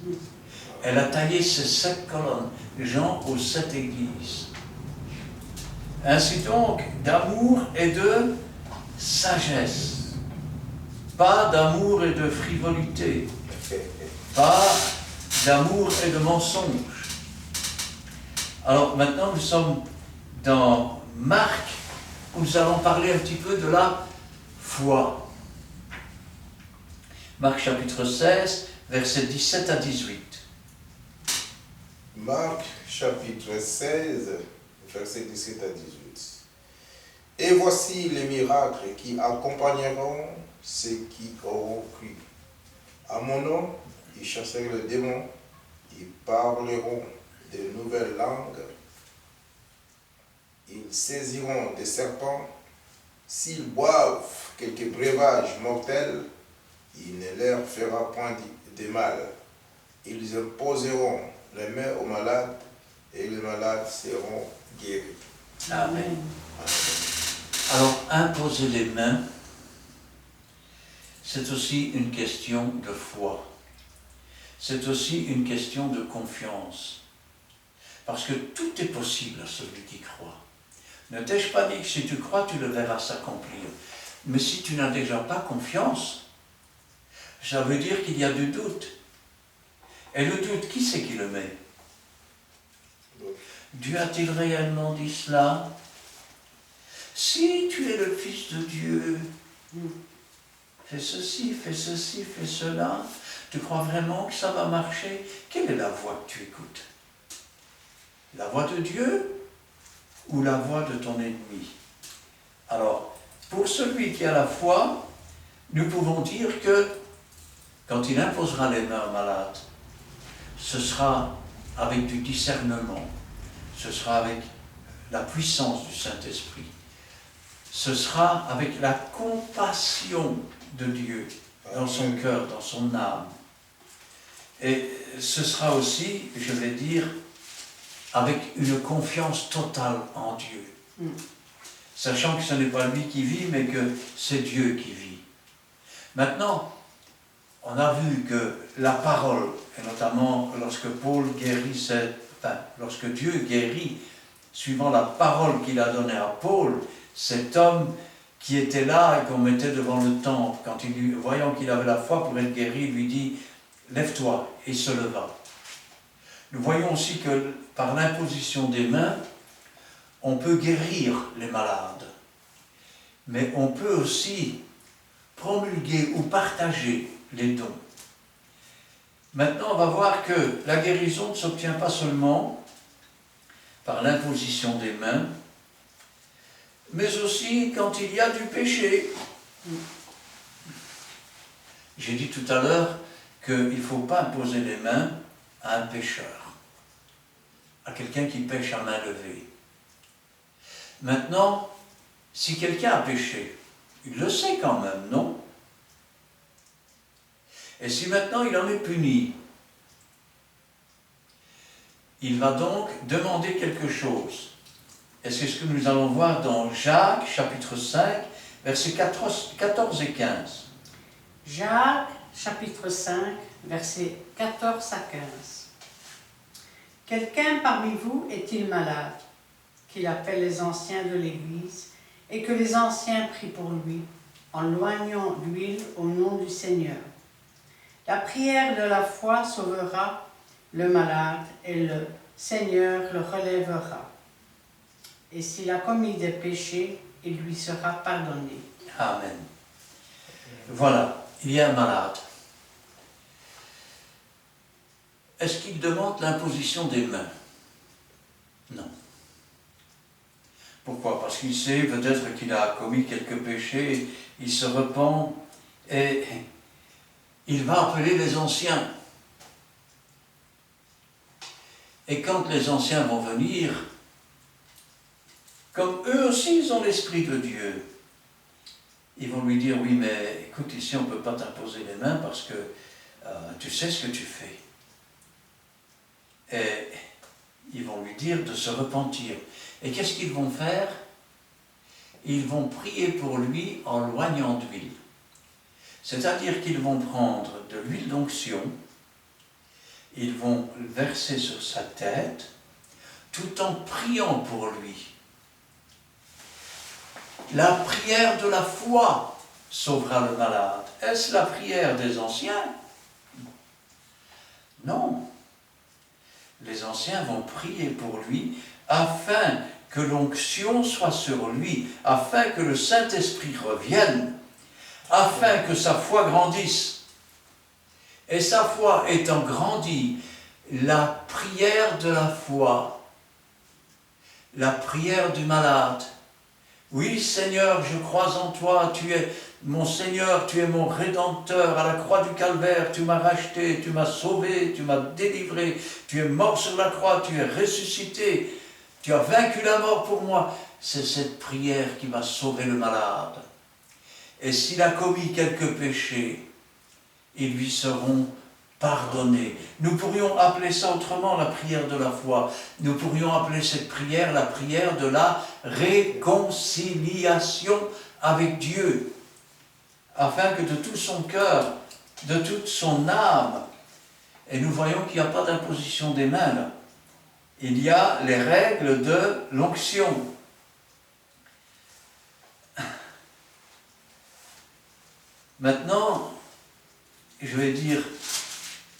Elle a taillé ses 7 colonnes, Jean aux 7 églises. Ainsi donc, d'amour et de sagesse. Pas d'amour et de frivolité. Pas d'amour et de mensonge. Alors maintenant, nous sommes dans Marc, où nous allons parler un petit peu de la foi. Marc chapitre 16, versets 17 à 18. Marc chapitre 16, versets 17 à 18. Et voici les miracles qui accompagneront ceux qui auront cru. À mon nom, ils chasseront le démon, ils parleront de nouvelles langues, ils saisiront des serpents, s'ils boivent quelques breuvages mortels, il ne leur fera point de mal. Ils imposeront les mains aux malades et les malades seront guéris. Amen. Alors, imposer les mains, c'est aussi une question de foi. C'est aussi une question de confiance. Parce que tout est possible à celui qui croit. Ne t'ai-je pas dit que si tu crois, tu le verras s'accomplir. Mais si tu n'as déjà pas confiance, ça veut dire qu'il y a du doute. Et le doute, qui c'est qui le met? Dieu a-t-il réellement dit cela? Si tu es le Fils de Dieu, fais ceci, fais ceci, fais cela. Tu crois vraiment que ça va marcher? Quelle est la voix que tu écoutes? La voix de Dieu ou la voix de ton ennemi? Alors, pour celui qui a la foi, nous pouvons dire que quand il imposera les mains aux malades, ce sera avec du discernement, ce sera avec la puissance du Saint-Esprit, ce sera avec la compassion de Dieu dans son cœur, dans son âme. Et ce sera aussi, je vais dire, avec une confiance totale en Dieu. Sachant que ce n'est pas lui qui vit, mais que c'est Dieu qui vit. Maintenant, on a vu que la parole, et notamment lorsque Paul guérissait, lorsque Dieu guérit, suivant la parole qu'il a donnée à Paul, cet homme qui était là et qu'on mettait devant le temple, quand voyant qu'il avait la foi pour être guéri, il lui dit « Lève-toi » et il se leva. Nous voyons aussi que par l'imposition des mains, on peut guérir les malades, mais on peut aussi promulguer ou partager les dons. Maintenant, on va voir que la guérison ne s'obtient pas seulement par l'imposition des mains, mais aussi quand il y a du péché. J'ai dit tout à l'heure qu'il ne faut pas imposer les mains à un pécheur, à quelqu'un qui pêche à main levée. Maintenant, si quelqu'un a péché, il le sait quand même, non? Et si maintenant il en est puni, il va donc demander quelque chose. Et c'est ce que nous allons voir dans Jacques, chapitre 5, versets 14 et 15. Jacques, chapitre 5, versets 14 à 15. Quelqu'un parmi vous est-il malade, qu'il appelle les anciens de l'Église, et que les anciens prient pour lui, en loignant d'huile au nom du Seigneur. La prière de la foi sauvera le malade, et le Seigneur le relèvera. Et s'il a commis des péchés, il lui sera pardonné. Amen. Voilà, il y a un malade. Est-ce qu'il demande l'imposition des mains? Non. Pourquoi? Parce qu'il sait peut-être qu'il a commis quelques péchés, il se repent et il va appeler les anciens. Et quand les anciens vont venir, comme eux aussi ils ont l'Esprit de Dieu, ils vont lui dire, oui mais écoute, ici on ne peut pas t'imposer les mains parce que tu sais ce que tu fais. Et ils vont lui dire de se repentir. Et qu'est-ce qu'ils vont faire? Ils vont prier pour lui en loignant d'huile. C'est-à-dire qu'ils vont prendre de l'huile d'onction, ils vont le verser sur sa tête, tout en priant pour lui. La prière de la foi sauvera le malade. Est-ce la prière des anciens? Non. Les anciens vont prier pour lui afin que l'onction soit sur lui, afin que le Saint-Esprit revienne, afin que sa foi grandisse. Et sa foi étant grandie, la prière de la foi, la prière du malade. Oui, Seigneur, je crois en toi, tu es mon Seigneur, tu es mon Rédempteur, à la croix du Calvaire, tu m'as racheté, tu m'as sauvé, tu m'as délivré, tu es mort sur la croix, tu es ressuscité, tu as vaincu la mort pour moi. C'est cette prière qui va sauver le malade. Et s'il a commis quelques péchés, ils lui seront pardonnés. Nous pourrions appeler ça autrement la prière de la foi. Nous pourrions appeler cette prière la prière de la réconciliation avec Dieu, afin que de tout son cœur, de toute son âme, et nous voyons qu'il n'y a pas d'imposition des mains là. Il y a les règles de l'onction. Maintenant, je vais dire,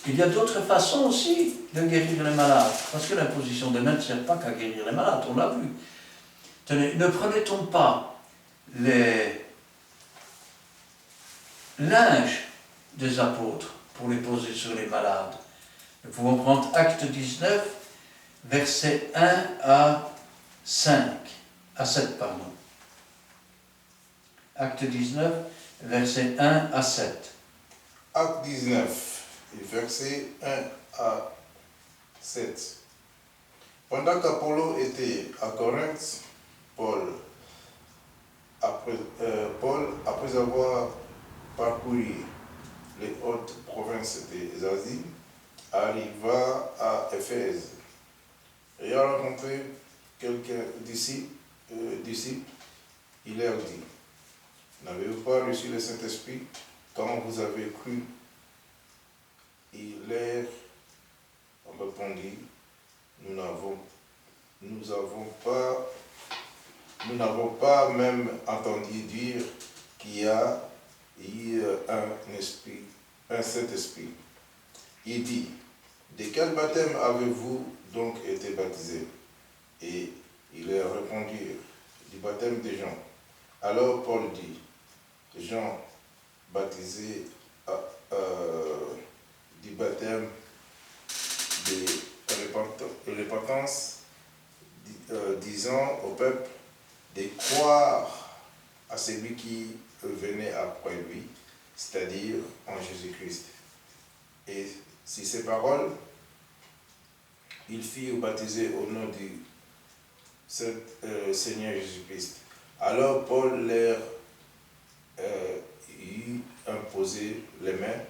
il y a d'autres façons aussi de guérir les malades, parce que l'imposition des mains ne sert pas qu'à guérir les malades, on l'a vu. Tenez, ne prenait-on pas les linges des apôtres pour les poser sur les malades? Nous pouvons prendre Acte 19, versets 1 à 5, à 7, pardon. Acte 19, versets 1 à 7. Acte 19, versets 1 à 7. Pendant qu'Apollo était à Corinthe, Paul, après avoir parcouru les hautes provinces des Asies, arriva à Éphèse et a rencontré quelques disciples, il leur dit, n'avez-vous pas reçu le Saint-Esprit quand vous avez cru? Il leur répondit, nous n'avons pas même entendu dire qu'il y a eu un Saint-Esprit. Il dit, de quel baptême avez-vous donc été baptisés? Et ils leur répondirent, du baptême de Jean. Alors Paul dit, Jean baptisé du baptême de repentance, disant au peuple de croire à celui qui venait après lui, c'est-à-dire en Jésus-Christ. Et si ces paroles, ils furent baptisés au nom du Seigneur Jésus-Christ. Alors Paul leur eut imposé les mains,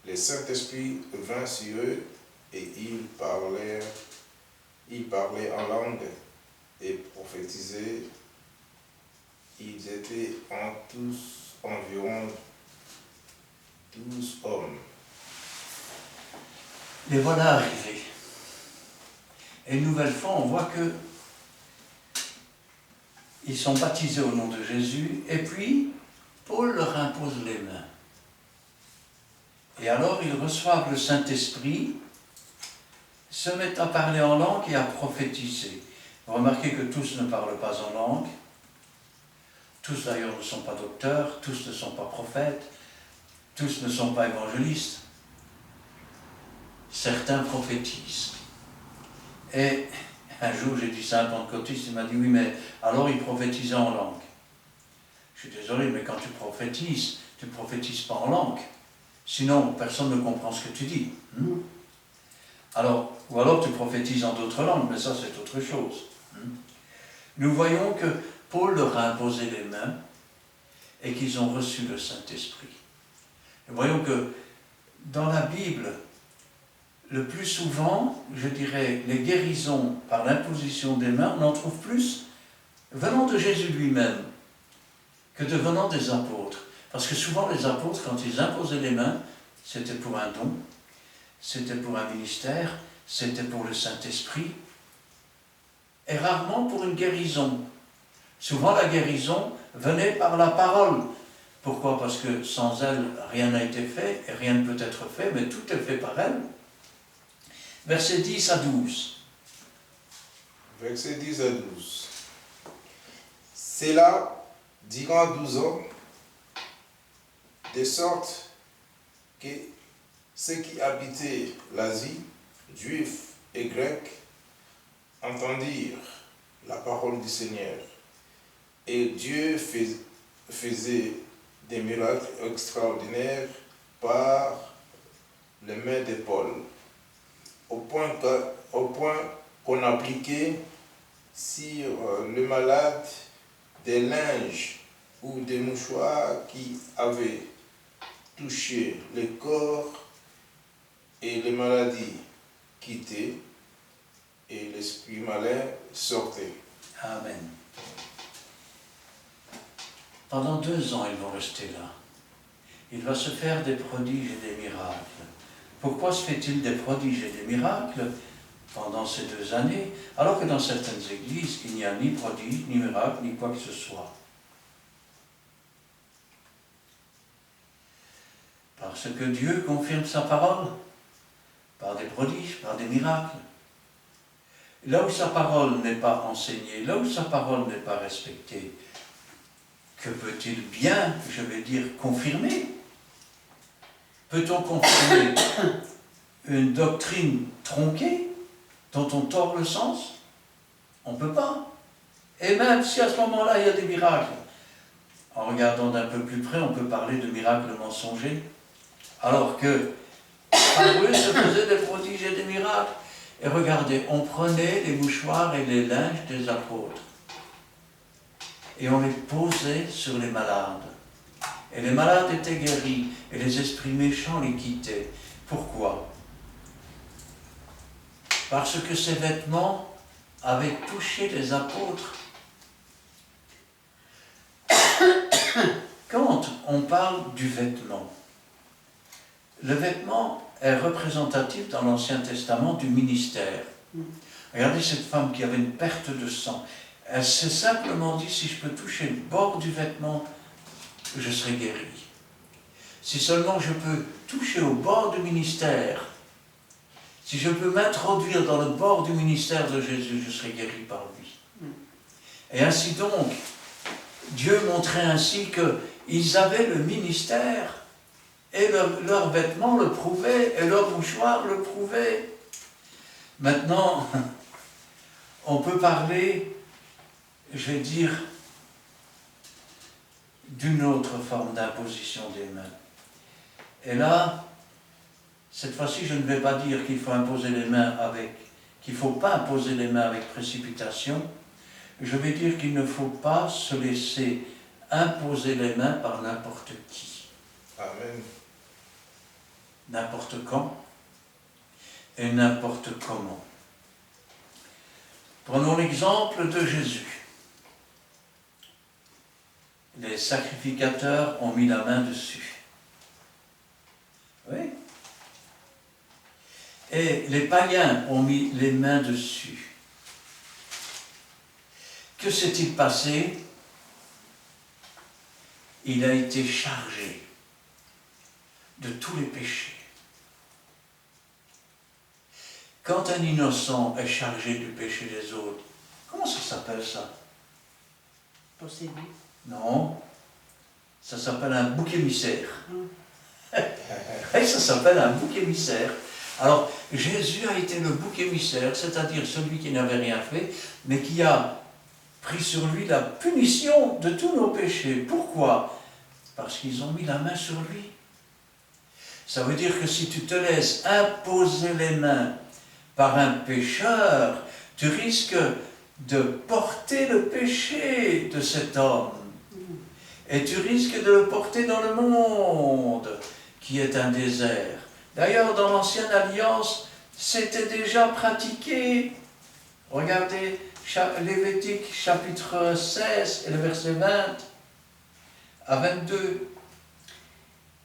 le Saint-Esprit vint sur eux et ils parlaient en langue et prophétisaient. Ils étaient en tous environ 12 hommes. Les voilà arrivés. Et une nouvelle fois, on voit que ils sont baptisés au nom de Jésus, et puis Paul leur impose les mains. Et alors ils reçoivent le Saint-Esprit, se mettent à parler en langue et à prophétiser. Vous remarquez que tous ne parlent pas en langue, tous d'ailleurs ne sont pas docteurs, tous ne sont pas prophètes, tous ne sont pas évangélistes. Certains prophétisent. Et un jour, j'ai dit ça à un pentecôtiste, il m'a dit, oui, mais alors il prophétisait en langue. Je suis désolé, mais quand tu prophétises pas en langue. Sinon, personne ne comprend ce que tu dis. Ou alors tu prophétises en d'autres langues, mais ça c'est autre chose. Nous voyons que Paul leur a imposé les mains et qu'ils ont reçu le Saint-Esprit. Nous voyons que dans la Bible, le plus souvent, je dirais, les guérisons par l'imposition des mains, on en trouve plus venant de Jésus lui-même que de venant des apôtres. Parce que souvent les apôtres, quand ils imposaient les mains, c'était pour un don, c'était pour un ministère, c'était pour le Saint-Esprit, et rarement pour une guérison. Souvent la guérison venait par la parole. Pourquoi? Parce que sans elle, rien n'a été fait, et rien ne peut être fait, mais tout est fait par elle. Versets 10 à 12. Versets 10 à 12. C'est là, durant 12 ans, de sorte que ceux qui habitaient l'Asie, juifs et grecs, entendirent la parole du Seigneur. Et Dieu faisait des miracles extraordinaires par les mains de Paul, au point qu'on appliquait sur le malade des linges ou des mouchoirs qui avaient touché le corps, et les maladies quittaient et l'esprit malin sortait. Amen. Pendant 2 ans, ils vont rester là. Il va se faire des prodiges et des miracles. Pourquoi se fait-il des prodiges et des miracles pendant ces 2 années, alors que dans certaines églises, il n'y a ni prodige, ni miracle, ni quoi que ce soit? Parce que Dieu confirme sa parole par des prodiges, par des miracles. Là où sa parole n'est pas enseignée, là où sa parole n'est pas respectée, que peut-il bien, je vais dire, confirmer? Peut-on confirmer une doctrine tronquée, dont on tord le sens? On ne peut pas. Et même si à ce moment-là, il y a des miracles, en regardant d'un peu plus près, on peut parler de miracles mensongers, alors que par eux se faisaient des prodiges et des miracles. Et regardez, on prenait les mouchoirs et les linges des apôtres, et on les posait sur les malades. Et les malades étaient guéris, et les esprits méchants les quittaient. Pourquoi? Parce que ces vêtements avaient touché les apôtres. Quand on parle du vêtement, le vêtement est représentatif dans l'Ancien Testament du ministère. Regardez cette femme qui avait une perte de sang. Elle s'est simplement dit, si je peux toucher le bord du vêtement, je serai guéri. Si seulement je peux toucher au bord du ministère, si je peux m'introduire dans le bord du ministère de Jésus, je serai guéri par lui. Et ainsi donc, Dieu montrait ainsi qu'ils avaient le ministère, et leurs vêtements le prouvaient, et leurs mouchoirs le prouvaient. Maintenant, on peut parler, je vais dire, d'une autre forme d'imposition des mains. Et là, cette fois-ci, je ne vais pas dire qu'il faut imposer les mains qu'il ne faut pas imposer les mains avec précipitation. Je vais dire qu'il ne faut pas se laisser imposer les mains par n'importe qui. Amen. N'importe quand et n'importe comment. Prenons l'exemple de Jésus. Les sacrificateurs ont mis la main dessus. Oui. Et les païens ont mis les mains dessus. Que s'est-il passé? Il a été chargé de tous les péchés. Quand un innocent est chargé du péché des autres, comment ça s'appelle ça? Possédé. Non, ça s'appelle un bouc émissaire. Ça s'appelle un bouc émissaire. Alors, Jésus a été le bouc émissaire, c'est-à-dire celui qui n'avait rien fait, mais qui a pris sur lui la punition de tous nos péchés. Pourquoi? Parce qu'ils ont mis la main sur lui. Ça veut dire que si tu te laisses imposer les mains par un pécheur, tu risques de porter le péché de cet homme. Et tu risques de le porter dans le monde, qui est un désert. D'ailleurs, dans l'Ancienne Alliance, c'était déjà pratiqué. Regardez, Lévitique chapitre 16 et le verset 20 à 22.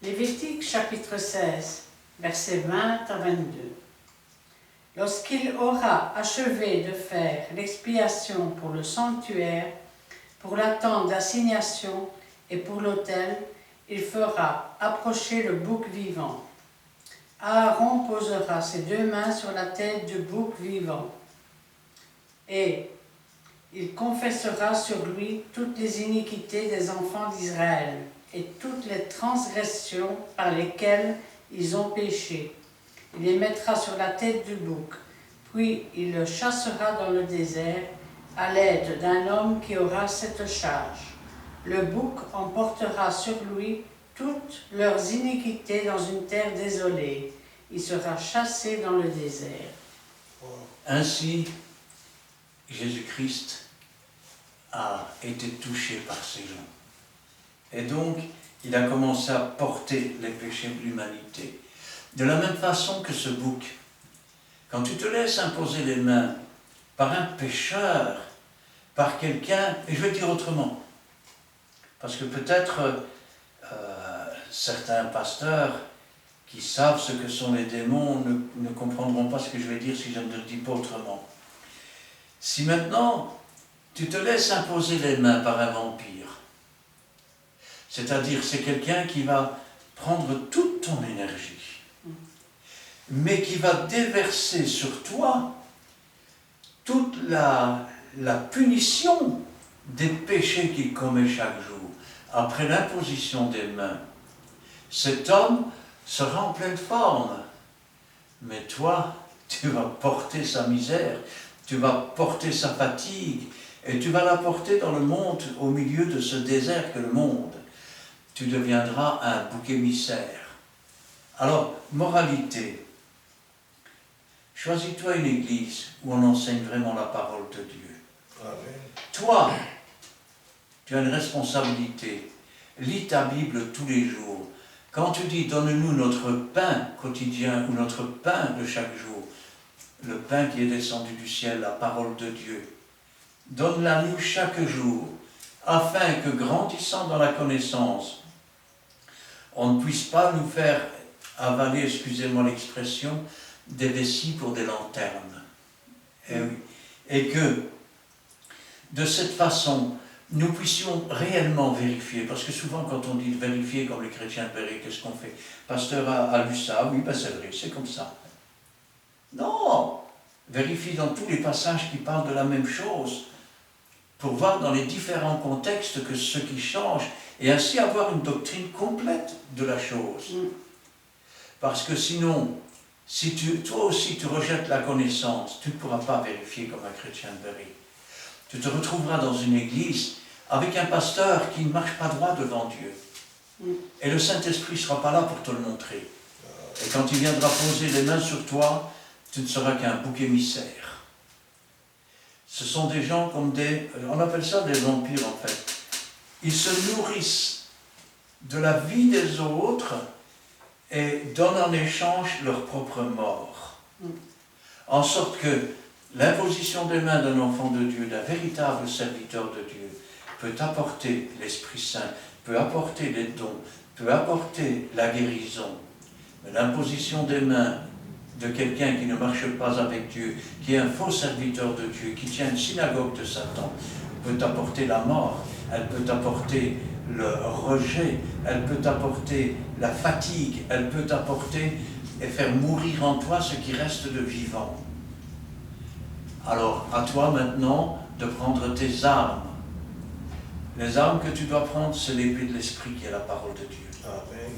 Lévitique chapitre 16, verset 20 à 22. Lorsqu'il aura achevé de faire l'expiation pour le sanctuaire, pour la tente d'assignation et pour l'autel, il fera approcher le bouc vivant. Aaron posera ses 2 mains sur la tête du bouc vivant et il confessera sur lui toutes les iniquités des enfants d'Israël et toutes les transgressions par lesquelles ils ont péché. Il les mettra sur la tête du bouc, puis il le chassera dans le désert à l'aide d'un homme qui aura cette charge. Le bouc emportera sur lui toutes leurs iniquités dans une terre désolée. Il sera chassé dans le désert. Ainsi, Jésus-Christ a été touché par ces gens. Et donc, il a commencé à porter les péchés de l'humanité. De la même façon que ce bouc, quand tu te laisses imposer les mains par un pécheur, par quelqu'un, et je vais dire autrement, parce que peut-être certains pasteurs qui savent ce que sont les démons ne comprendront pas ce que je vais dire si je ne le dis pas autrement. Si maintenant tu te laisses imposer les mains par un vampire, c'est-à-dire c'est quelqu'un qui va prendre toute ton énergie, mais qui va déverser sur toi toute la punition des péchés qu'il commet chaque jour. Après l'imposition des mains, cet homme sera en pleine forme, mais toi, tu vas porter sa misère, tu vas porter sa fatigue, et tu vas la porter dans le monde, au milieu de ce désert que le monde. Tu deviendras un bouc émissaire. Alors, moralité, choisis-toi une église où on enseigne vraiment la parole de Dieu. Amen. Toi, tu as une responsabilité. Lis ta Bible tous les jours. Quand tu dis « donne-nous notre pain quotidien » ou « notre pain de chaque jour », le pain qui est descendu du ciel, la parole de Dieu, donne-la nous chaque jour, afin que, grandissant dans la connaissance, on ne puisse pas nous faire avaler, excusez-moi l'expression, des vessies pour des lanternes. Et, oui. Et que, de cette façon, nous puissions réellement vérifier, parce que souvent quand on dit vérifier comme les chrétiens de Berry, qu'est-ce qu'on fait? Pasteur a lu ça, oui, ben c'est vrai, c'est comme ça. Non! Vérifie dans tous les passages qui parlent de la même chose, pour voir dans les différents contextes que ce qui change, et ainsi avoir une doctrine complète de la chose. Parce que sinon, si toi aussi tu rejettes la connaissance, tu ne pourras pas vérifier comme un chrétien de Berry. Tu te retrouveras dans une église avec un pasteur qui ne marche pas droit devant Dieu. Et le Saint-Esprit ne sera pas là pour te le montrer. Et quand il viendra poser les mains sur toi, tu ne seras qu'un bouc émissaire. Ce sont des gens comme on appelle ça des vampires en fait. Ils se nourrissent de la vie des autres et donnent en échange leur propre mort. En sorte que l'imposition des mains d'un enfant de Dieu, d'un véritable serviteur de Dieu, peut apporter l'Esprit Saint, peut apporter les dons, peut apporter la guérison. Mais l'imposition des mains de quelqu'un qui ne marche pas avec Dieu, qui est un faux serviteur de Dieu, qui tient une synagogue de Satan, peut apporter la mort, elle peut apporter le rejet, elle peut apporter la fatigue, elle peut apporter et faire mourir en toi ce qui reste de vivant. Alors, à toi maintenant de prendre tes armes. Les armes que tu dois prendre, c'est l'épée de l'Esprit qui est la parole de Dieu. Amen.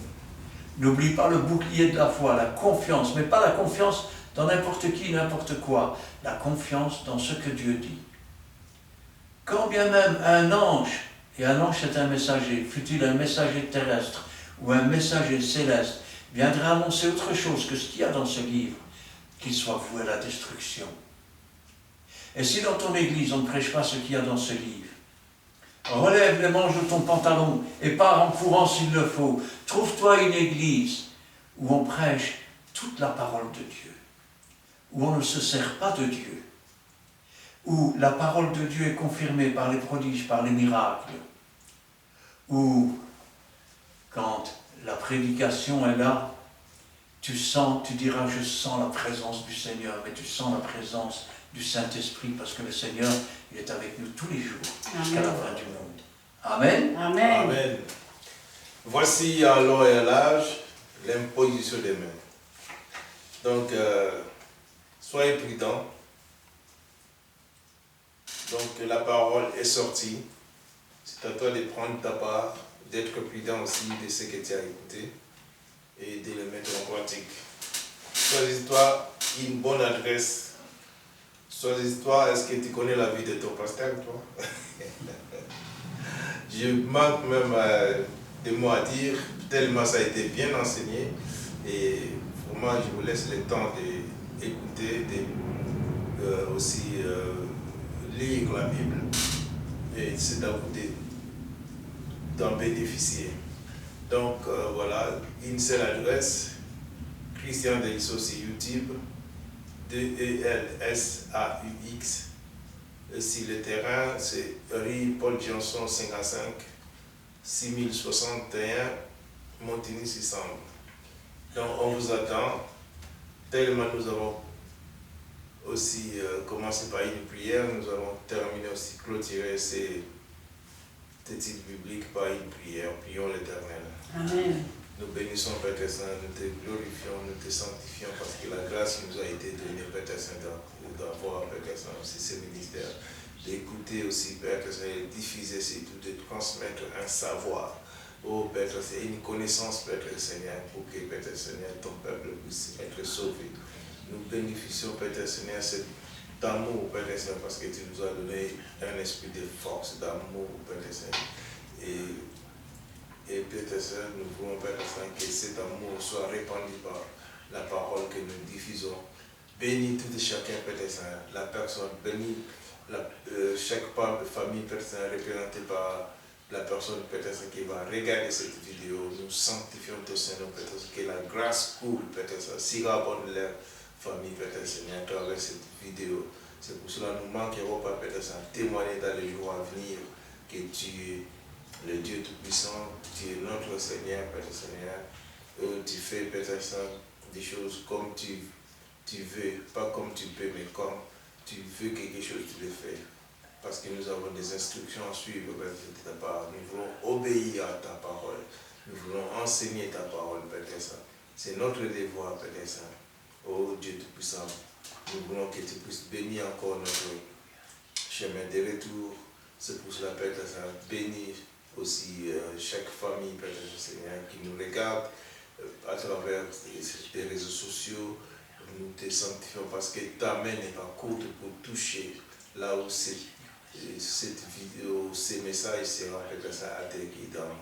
N'oublie pas le bouclier de la foi, la confiance, mais pas la confiance dans n'importe qui, n'importe quoi. La confiance dans ce que Dieu dit. Quand bien même un ange, et un ange c'est un messager, fût-il un messager terrestre ou un messager céleste, viendra annoncer autre chose que ce qu'il y a dans ce livre, qu'il soit voué à la destruction. Et si dans ton église on ne prêche pas ce qu'il y a dans ce livre, relève les manches de ton pantalon et pars en courant s'il le faut. Trouve-toi une église où on prêche toute la parole de Dieu, où on ne se sert pas de Dieu, où la parole de Dieu est confirmée par les prodiges, par les miracles, où quand la prédication est là, tu diras je sens la présence du Seigneur, mais tu sens la présence du Saint-Esprit, parce que le Seigneur, il est avec nous tous les jours, jusqu'à la fin du monde. Amen. Amen. Amen. Voici à l'heure et à l'âge l'imposition des mains. Donc, soyez prudents. Donc, la parole est sortie. C'est à toi de prendre ta part, d'être prudent aussi de ce que tu as écouté. et de les mettre en pratique. Choisis-toi une bonne adresse. Choisis-toi, est-ce que tu connais la vie de ton pasteur, toi? Je manque même de mots à dire, tellement ça a été bien enseigné. Et vraiment, je vous laisse le temps d'écouter, aussi lire la Bible. Et c'est à vous d'en bénéficier. Donc voilà, une seule adresse, Christian Delso sur YouTube, DELSAUX. Si le terrain, c'est rue Paul Johnson 55, 6061, Montigny-Sissambre. Donc on vous attend, tellement nous avons aussi commencé par une prière, nous allons terminer aussi, clôturer ces titres bibliques par une prière. Prions l'Éternel. Amen. Nous bénissons, Père Saint, nous te glorifions, nous te sanctifions parce que la grâce qui nous a été donnée, Père Saint, d'avoir, Père Saint, aussi ce ministère, d'écouter aussi, Père Saint, et diffuser, surtout de transmettre un savoir. Oh, Père Saint, une connaissance, Père Seigneur, pour que, Père Seigneur, ton peuple puisse être sauvé. Nous bénéficions, Père Seigneur, cet amour, Père Seigneur, parce que tu nous as donné un esprit de force, d'amour, Père Seigneur. Et Père Saint, nous voulons, Père Saint, que cet amour soit répandu par la parole que nous diffusons. Bénis tout et chacun, Père Saint, la personne, bénis chaque part de famille, Père Saint, représentée par la personne, Père Saint, qui va regarder cette vidéo. Nous sanctifions ton Seigneur, Père Saint, que la grâce coule, Père Saint, surabonde leur famille, Père Seigneur, à travers cette vidéo. C'est pour cela que nous manquerons pas, Père Saint, témoigner dans les jours à venir que tu es le Dieu Tout-Puissant, tu es notre Seigneur, Père Seigneur. Tu fais, Père Saint, des choses comme tu veux, pas comme tu peux, mais comme tu veux quelque chose, tu le fais. Parce que nous avons des instructions à suivre, Père, de ta part. Nous voulons obéir à ta parole. Nous voulons enseigner ta parole, Père Saint. C'est notre devoir, Père Saint. Oh Dieu Tout-Puissant, nous voulons que tu puisses bénir encore notre chemin de retour. C'est pour cela, Père Saint, bénis aussi chaque famille, Père Seigneur, qui nous regarde à travers les réseaux sociaux. Nous te sanctifions parce que ta main n'est pas courte pour toucher là où cette vidéo, ces messages seront, Père Saint, atterris dans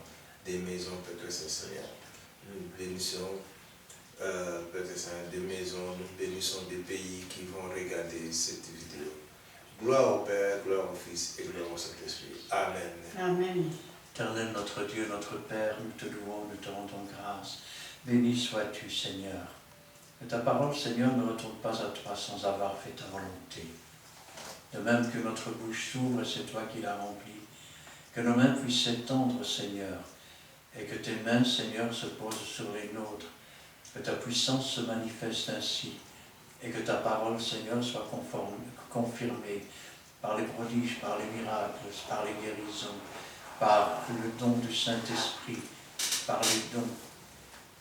des maisons, Père Seigneur. Nous bénissons, Père Saint, des maisons, nous bénissons des pays qui vont regarder cette vidéo. Gloire au Père, gloire au Fils et gloire au Saint-Esprit. Amen. Amen. Éternel notre Dieu, notre Père, nous te louons, nous te rendons grâce. Béni sois-tu, Seigneur. Que ta parole, Seigneur, ne retourne pas à toi sans avoir fait ta volonté. De même que notre bouche s'ouvre, c'est toi qui la remplis. Que nos mains puissent s'étendre, Seigneur, et que tes mains, Seigneur, se posent sur les nôtres. Que ta puissance se manifeste ainsi, et que ta parole, Seigneur, soit confirmée par les prodiges, par les miracles, par les guérisons, par le don du Saint-Esprit, par les dons,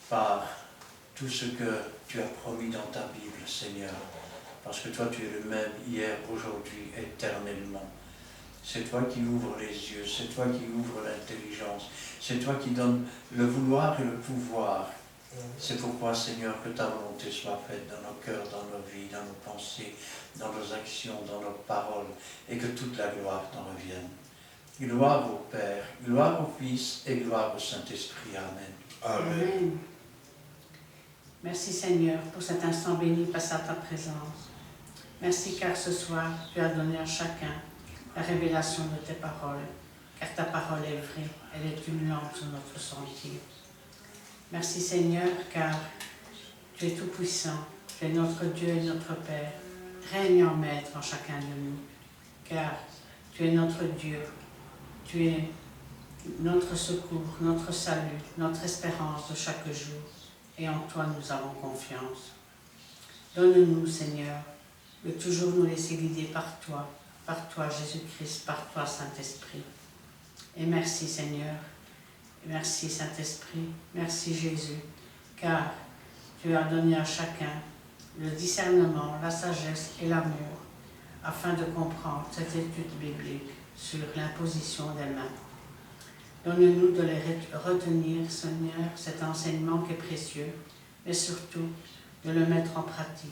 par tout ce que tu as promis dans ta Bible, Seigneur. Parce que toi, tu es le même hier, aujourd'hui, éternellement. C'est toi qui ouvres les yeux, c'est toi qui ouvres l'intelligence, c'est toi qui donnes le vouloir et le pouvoir. C'est pourquoi, Seigneur, que ta volonté soit faite dans nos cœurs, dans nos vies, dans nos pensées, dans nos actions, dans nos paroles, et que toute la gloire t'en revienne. Gloire au Père, gloire au Fils et gloire au Saint-Esprit. Amen. Amen. Amen. Merci Seigneur pour cet instant béni passé à ta présence. Merci car ce soir, tu as donné à chacun la révélation de tes paroles, car ta parole est vraie, elle est une lampe sur notre sentier. Merci Seigneur, car tu es tout-puissant, tu es notre Dieu et notre Père. Règne en maître en chacun de nous, car tu es notre Dieu, tu es notre secours, notre salut, notre espérance de chaque jour, et en toi nous avons confiance. Donne-nous, Seigneur, de toujours nous laisser guider par toi Jésus-Christ, par toi Saint-Esprit. Et merci Seigneur, merci Saint-Esprit, merci Jésus, car tu as donné à chacun le discernement, la sagesse et l'amour, afin de comprendre cette étude biblique sur l'imposition des mains. Donne-nous de les retenir, Seigneur, cet enseignement qui est précieux, mais surtout de le mettre en pratique.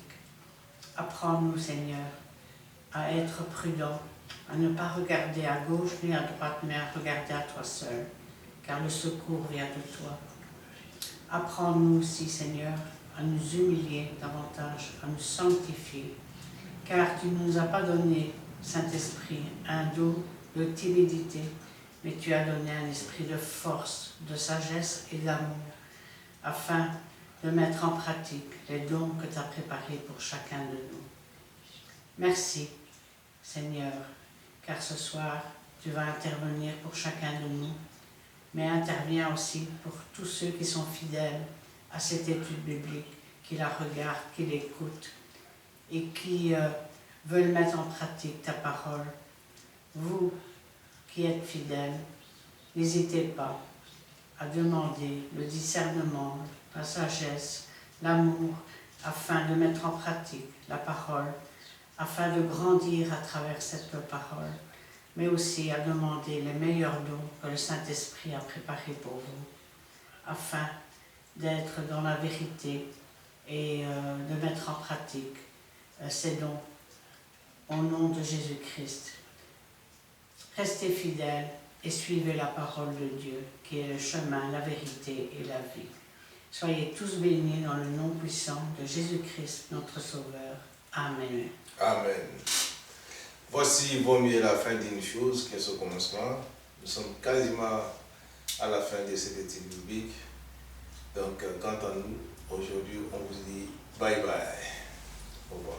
Apprends-nous, Seigneur, à être prudents, à ne pas regarder à gauche ni à droite, mais à regarder à toi seul, car le secours vient de toi. Apprends-nous aussi, Seigneur, à nous humilier davantage, à nous sanctifier, car tu ne nous as pas donné, Saint-Esprit, un dos de timidité, mais tu as donné un esprit de force, de sagesse et d'amour, afin de mettre en pratique les dons que tu as préparés pour chacun de nous. Merci, Seigneur, car ce soir, tu vas intervenir pour chacun de nous, mais interviens aussi pour tous ceux qui sont fidèles à cette étude biblique, qui la regardent, qui l'écoutent et qui veulent mettre en pratique ta parole. Vous qui êtes fidèles, n'hésitez pas à demander le discernement, la sagesse, l'amour, afin de mettre en pratique la parole, afin de grandir à travers cette parole, mais aussi à demander les meilleurs dons que le Saint-Esprit a préparés pour vous, afin d'être dans la vérité et de mettre en pratique ces dons au nom de Jésus-Christ. Restez fidèles et suivez la parole de Dieu, qui est le chemin, la vérité et la vie. Soyez tous bénis dans le nom puissant de Jésus-Christ, notre Sauveur. Amen. Amen. Voici, vaut mieux la fin d'une chose que ce commencement. Nous sommes quasiment à la fin de cette étude biblique. Donc, quant à nous, aujourd'hui, on vous dit bye bye. Au revoir.